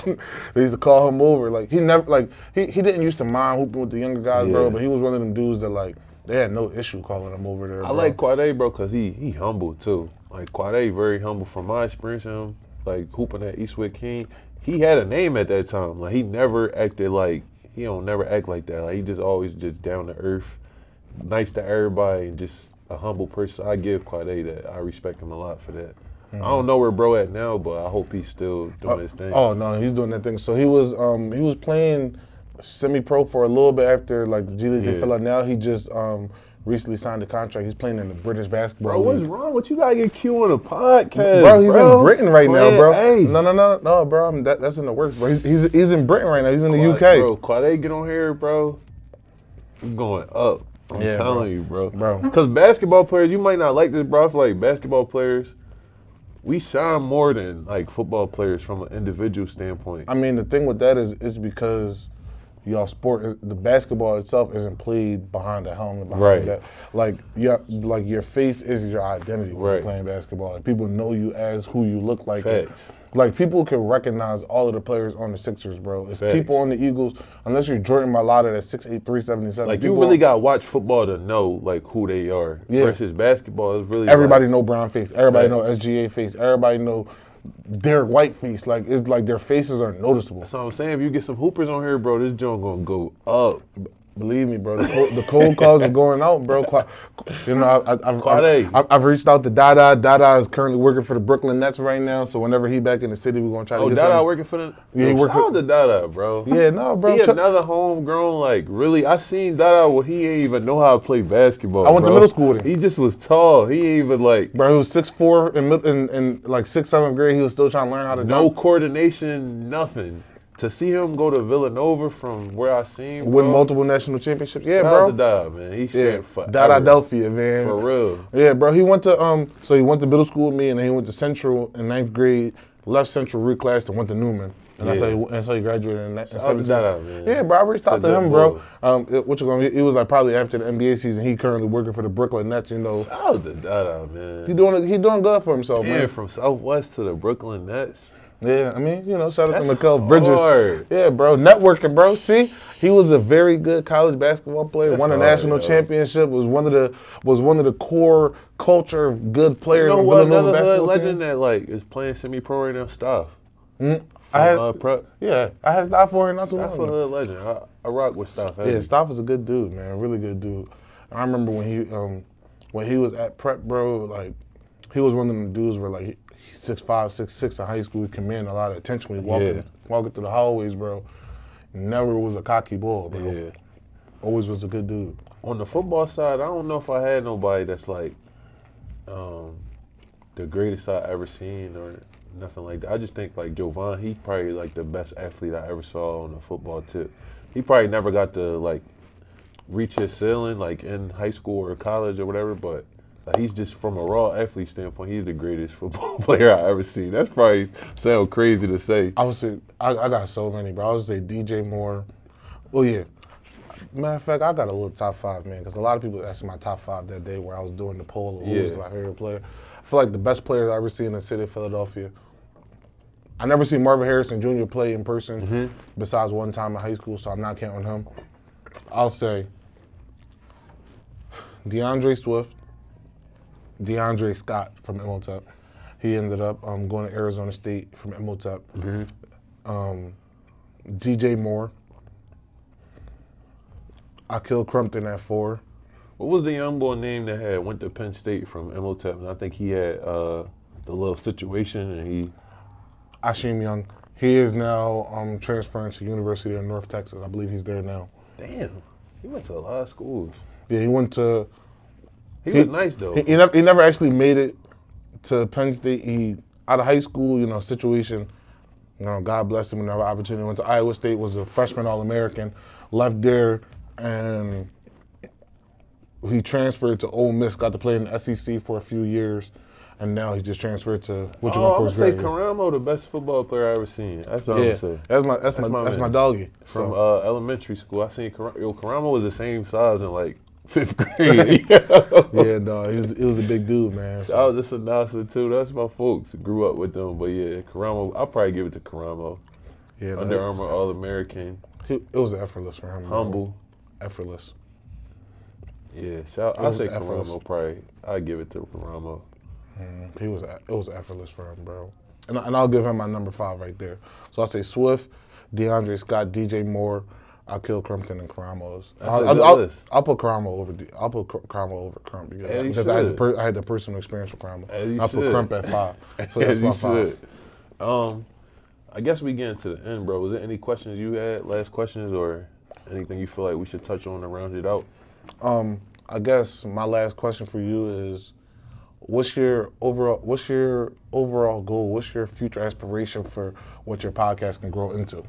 They used to call him over. Like he never he didn't used to mind hooping with the younger guys, bro. But he was one of them dudes that like they had no issue calling him over there. I like Quade, bro, because he humble too. Like Quade very humble from my experience with him. Like hooping at Eastwood King, he had a name at that time. Like he never acted like he don't never act like that. Like he just always just down to earth. Nice to everybody and just a humble person. I give Quade that. I respect him a lot for that. I don't know where bro at now, but I hope he's still doing his thing. Oh no, he's doing that thing. So he was playing semi-pro for a little bit after like the G League they fell out. Now he just recently signed a contract. He's playing in the British basketball league. What's wrong with you? Gotta get Q on a podcast, bro. He's in Britain right now, bro. Hey. No, bro. That's in the works, bro. He's in Britain right now. He's in the UK. Bro, Quade get on here, bro. We're going up. I'm telling you, bro. Because basketball players, you might not like this, bro. I feel like basketball players, we shine more than like football players from an individual standpoint. I mean, the thing with that is it's because y'all sport, the basketball itself isn't played behind the helmet, behind that. Like your face is your identity when you're playing basketball. Like, people know you as who you look like. Facts. Like, people can recognize all of the players on the Sixers, bro. If people on the Eagles, unless you're Jordan Mailata at 6'8", 377. Like, you really got to watch football to know, like, who they are. Versus basketball is really everybody know Brown face. Everybody know SGA face. Everybody know Derek White face. Like, it's like their faces are noticeable. That's what I'm saying. If you get some hoopers on here, bro, this joint going to go up. Believe me, bro. The cold calls is going out, bro. You know, I've reached out to Dada. Dada is currently working for the Brooklyn Nets right now. So whenever he back in the city, we're gonna try to get Dada working for the. Yeah, he working for the Dada, bro. Yeah, no, bro. He another homegrown, like really. I seen Dada where he ain't even know how to play basketball. I went to middle school with him. He just was tall. He ain't even like. Bro, he was 6'4" in like 6th, 7th grade. He was still trying to learn how to no dunk. Coordination, nothing. To see him go to Villanova from where I seen him, win multiple national championships. Yeah, shout bro. out to Dada, man. He stayed forever. Dada-delphia, man. For real. Yeah, bro. He went to so he went to middle school with me, and then he went to Central in 9th grade, left Central reclassed, and went to Newman. And that's how he graduated in 17. Yeah, bro. I reached out to him, bro. It was like probably after the NBA season. He currently working for the Brooklyn Nets, you know. Shout out to Dada, man. He doing good for himself, man. Yeah, from Southwest to the Brooklyn Nets. Yeah, I mean, you know, shout out to That's Mikal Bridges. Hard. Yeah, bro, networking, bro. See, he was a very good college basketball player. Won a national championship. Was one of the core culture of good players on Villanova basketball team. Legend that like is playing semi-pro right now, Staff. I had Prep. Yeah, I had Staff for him not too long Staff a ago. hood legend. I rock with Staff. Yeah, Staff is a good dude, man. Really good dude. I remember when he was at Prep, bro. Like, he was one of them dudes where like. 6'5", 6'6" in high school, he command a lot of attention when he walking through the hallways, bro. Never was a cocky bull, bro. Yeah. Always was a good dude. On the football side, I don't know if I had nobody that's like the greatest I ever seen or nothing like that. I just think like Jovan, he's probably like the best athlete I ever saw on the football tip. He probably never got to like reach his ceiling like in high school or college or whatever, but like, he's just, from a raw athlete standpoint, he's the greatest football player I ever seen. That's probably sound crazy to say. I would say, I got so many, bro. I would say DJ Moore. Well, yeah. Matter of fact, I got a little top 5, man, because a lot of people asked my top 5 that day where I was doing the poll of who was my favorite player. I feel like the best players I ever seen in the city of Philadelphia. I never seen Marvin Harrison Jr. play in person besides one time in high school, so I'm not counting him. I'll say DeAndre Swift. DeAndre Scott from Emotep. He ended up going to Arizona State from Emotep. DJ Moore. Akil Crumpton at 4. What was the young boy name that went to Penn State from Emotep? And I think he had the little situation, and he. Ashim Young. He is now transferring to University of North Texas. I believe he's there now. Damn, he went to a lot of schools. Yeah, he went to. He was nice though. He never actually made it to Penn State. He out of high school, situation. God bless him. Another opportunity. Went to Iowa State. Was a freshman All-American. Left there and he transferred to Ole Miss. Got to play in the SEC for a few years. And now he just transferred to I'm gonna say Karamo, the best football player I ever seen. That's what I'm gonna say. That's my doggy. From elementary school, I seen Karamo. Karamo was the same size in like 5th grade. Yeah, no, he was a big dude, man. So. I was just announcing too. That's my folks. Grew up with them, but yeah, Karamo. I'll probably give it to Karamo. Yeah, Under Armour All-American. It was effortless for him. Humble. Effortless. Yeah, I'll say Karamo. Probably, I give it to Karamo. It was effortless for him, bro. And I'll give him my number 5 right there. So I'll say Swift, DeAndre Scott, DJ Moore. I'll kill Crumpton and Karamo's. I'll put Karamo over Crump because I had the personal experience with Karamo. I'll put Crump at 5. So that's my 5. I guess we get into the end, bro. Was there any questions you had, last questions, or anything you feel like we should touch on to round it out? I guess my last question for you is, what's your overall goal? What's your future aspiration for what your podcast can grow into?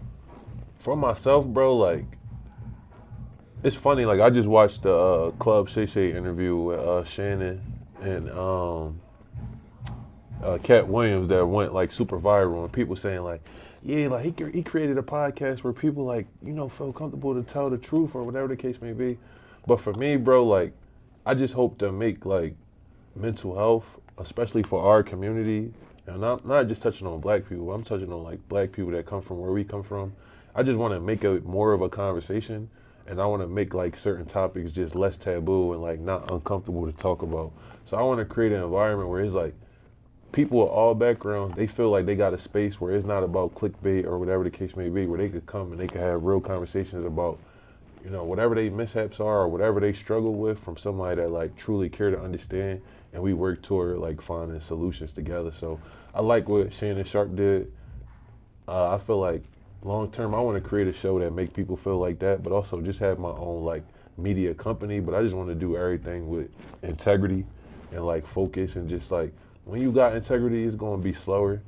For myself, bro, like, it's funny. Like, I just watched the Club Shay Shay interview with Shannon and Cat Williams that went like super viral, and people saying like, yeah, like he created a podcast where people like, feel comfortable to tell the truth or whatever the case may be. But for me, bro, like, I just hope to make like mental health, especially for our community, and not just touching on black people, but I'm touching on like black people that come from where we come from. I just want to make it more of a conversation, and I want to make like certain topics just less taboo and like not uncomfortable to talk about. So I want to create an environment where it's like people of all backgrounds, they feel like they got a space where it's not about clickbait or whatever the case may be, where they could come and they could have real conversations about, whatever they mishaps are or whatever they struggle with from somebody that like truly care to understand, and we work toward like finding solutions together. So I like what Shannon Sharp did. I feel like long term, I want to create a show that make people feel like that, but also just have my own like media company. But I just want to do everything with integrity and like focus, and just like when you got integrity, it's going to be slower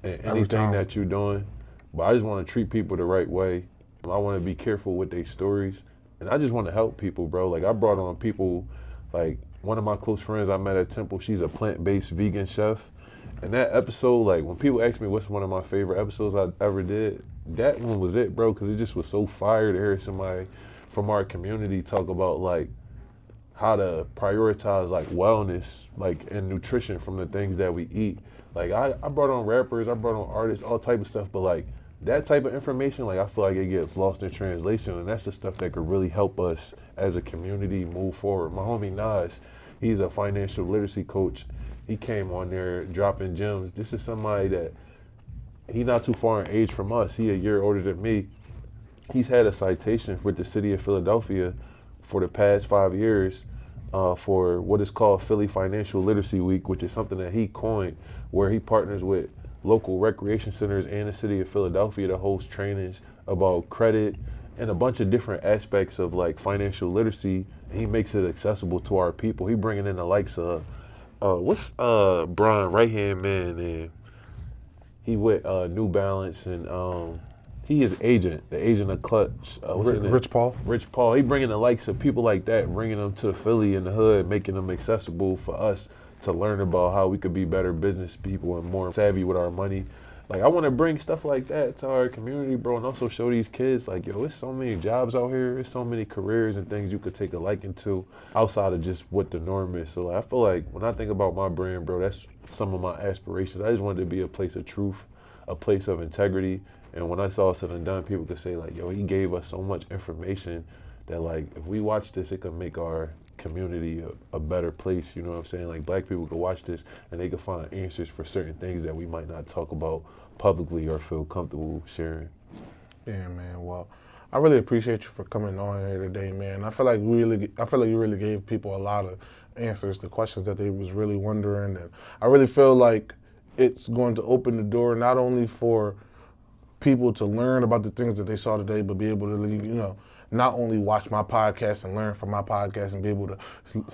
in anything that you're doing. But I just want to treat people the right way. I want to be careful with their stories, and I just want to help people, bro. Like, I brought on people, like one of my close friends I met at Temple, she's a plant-based vegan chef. And that episode, like, when people ask me what's one of my favorite episodes I ever did, that one was it, bro, because it just was so fire to hear somebody from our community talk about, like, how to prioritize, like, wellness, like, and nutrition from the things that we eat. Like, I brought on rappers, I brought on artists, all type of stuff, but, like, that type of information, like, I feel like it gets lost in translation, and that's the stuff that could really help us as a community move forward. My homie Nas, he's a financial literacy coach. He came on there dropping gems. This is somebody that, he not too far in age from us. He a year older than me. He's had a citation with the city of Philadelphia for the past 5 years for what is called Philly Financial Literacy Week, which is something that he coined, where he partners with local recreation centers and the city of Philadelphia to host trainings about credit and a bunch of different aspects of like financial literacy. He makes it accessible to our people. He bringing in the likes of what's Brian right hand man, and he with New Balance, and he is the agent of Clutch. Rich Paul. Rich Paul. He bringing the likes of people like that, bringing them to Philly in the hood, making them accessible for us to learn about how we could be better business people and more savvy with our money. Like, I want to bring stuff like that to our community, bro, and also show these kids, like, yo, there's so many jobs out here, there's so many careers and things you could take a liking to outside of just what the norm is. So, like, I feel like when I think about my brand, bro, that's some of my aspirations. I just wanted to be a place of truth, a place of integrity, and when I saw said and done, people could say, like, yo, he gave us so much information that, like, if we watch this, it could make our community a better place, you know what I'm saying? Like, black people could watch this and they could find answers for certain things that we might not talk about publicly or feel comfortable sharing. Yeah, man. Well, I really appreciate you for coming on here today, man. I feel like you really gave people a lot of answers to questions that they was really wondering, and I really feel like it's going to open the door not only for people to learn about the things that they saw today, but be able to, not only watch my podcast and learn from my podcast and be able to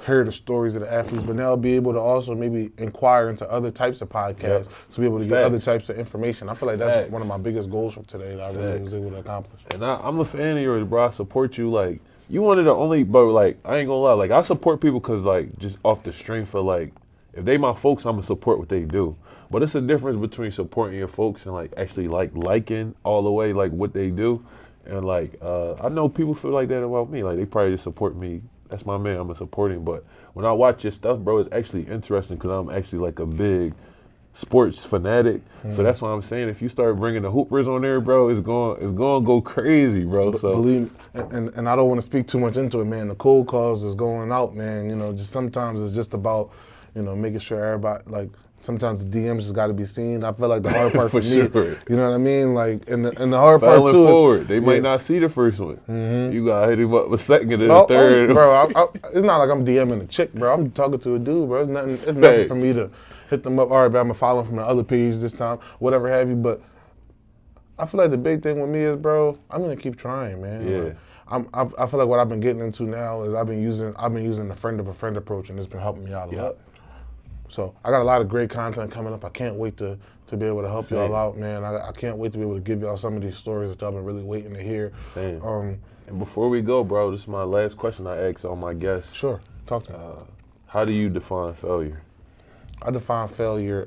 hear the stories of the athletes, but now be able to also maybe inquire into other types of podcasts to be able to get other types of information. I feel like that's one of my biggest goals from today that I really was able to accomplish. And I'm a fan of yours, bro. I support you. Like, you one of the only, but like, I ain't gonna lie, like, I support people because, like, just off the strength of, like, if they my folks, I'm gonna support what they do. But it's a difference between supporting your folks and, like, actually, like, liking all the way, like, what they do. And, like, I know people feel like that about me. Like, they probably just support me. That's my man. I'm going to support him. But when I watch your stuff, bro, it's actually interesting because I'm actually, like, a big sports fanatic. So that's why I'm saying if you start bringing the hoopers on there, bro, it's going to go crazy, bro. So believe me, and I don't want to speak too much into it, man. The cold calls is going out, man. Just sometimes it's just about, making sure everybody, like, sometimes the DMs just got to be seen. I feel like the hard part for me, sure. You know what I mean? Like, and the hard part too forward. They might not see the first one. You got to hit him up a second and then a third. Bro, it's not like I'm DMing a chick, bro. I'm talking to a dude, bro. It's nothing for me to hit them up. All right, but I'm going to follow them from the other page this time, whatever have you. But I feel like the big thing with me is, bro, I'm going to keep trying, man. Yeah. Like, I feel like what I've been getting into now is I've been using the friend of a friend approach, and it's been helping me out a lot. So I got a lot of great content coming up. I can't wait to be able to help y'all out, man. I can't wait to be able to give y'all some of these stories that y'all been really waiting to hear. And before we go, bro, this is my last question I ask all my guests. Sure, talk to me. How do you define failure? I define failure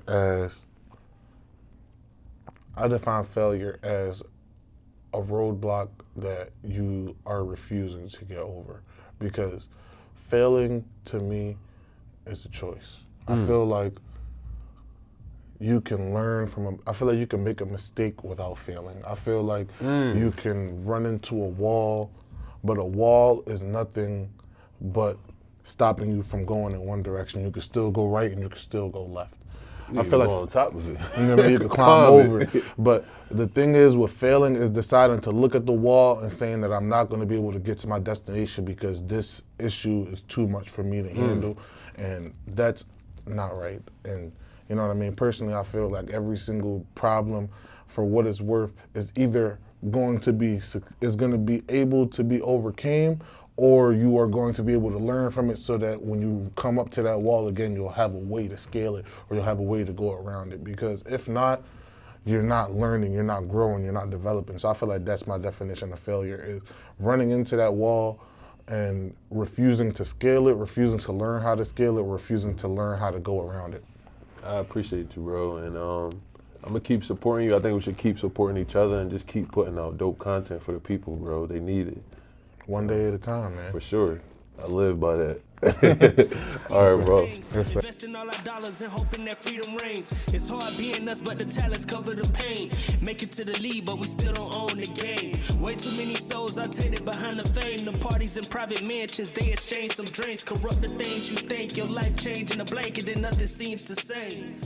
as a roadblock that you are refusing to get over, because failing to me is a choice. I feel like you can learn I feel like you can make a mistake without failing. I feel like you can run into a wall, but a wall is nothing but stopping you from going in one direction. You can still go right and you can still go left. I feel like on top of it. You can climb over it. But the thing is with failing is deciding to look at the wall and saying that I'm not going to be able to get to my destination because this issue is too much for me to handle. And that's not right. And you know what I mean? Personally, I feel like every single problem, for what it's worth, is either going to be able to be overcame, or you are going to be able to learn from it so that when you come up to that wall again, you'll have a way to scale it, or you'll have a way to go around it. Because if not, you're not learning, you're not growing, you're not developing. So I feel like that's my definition of failure, is running into that wall and refusing to scale it, refusing to learn how to scale it, refusing to learn how to go around it. I appreciate you, bro. And I'm going to keep supporting you. I think we should keep supporting each other and just keep putting out dope content for the people, bro. They need it. One day at a time, man. For sure. I live by that. All right, bro. Investing all our dollars and hoping that freedom reigns. It's hard being us, but the talents cover the pain. Make it to the lead, but we still don't own the game. Way too many souls are tainted behind the fame. The parties in private mansions, they exchange some drinks. Corrupt the things you think, your life changing a blanket and nothing seems the same.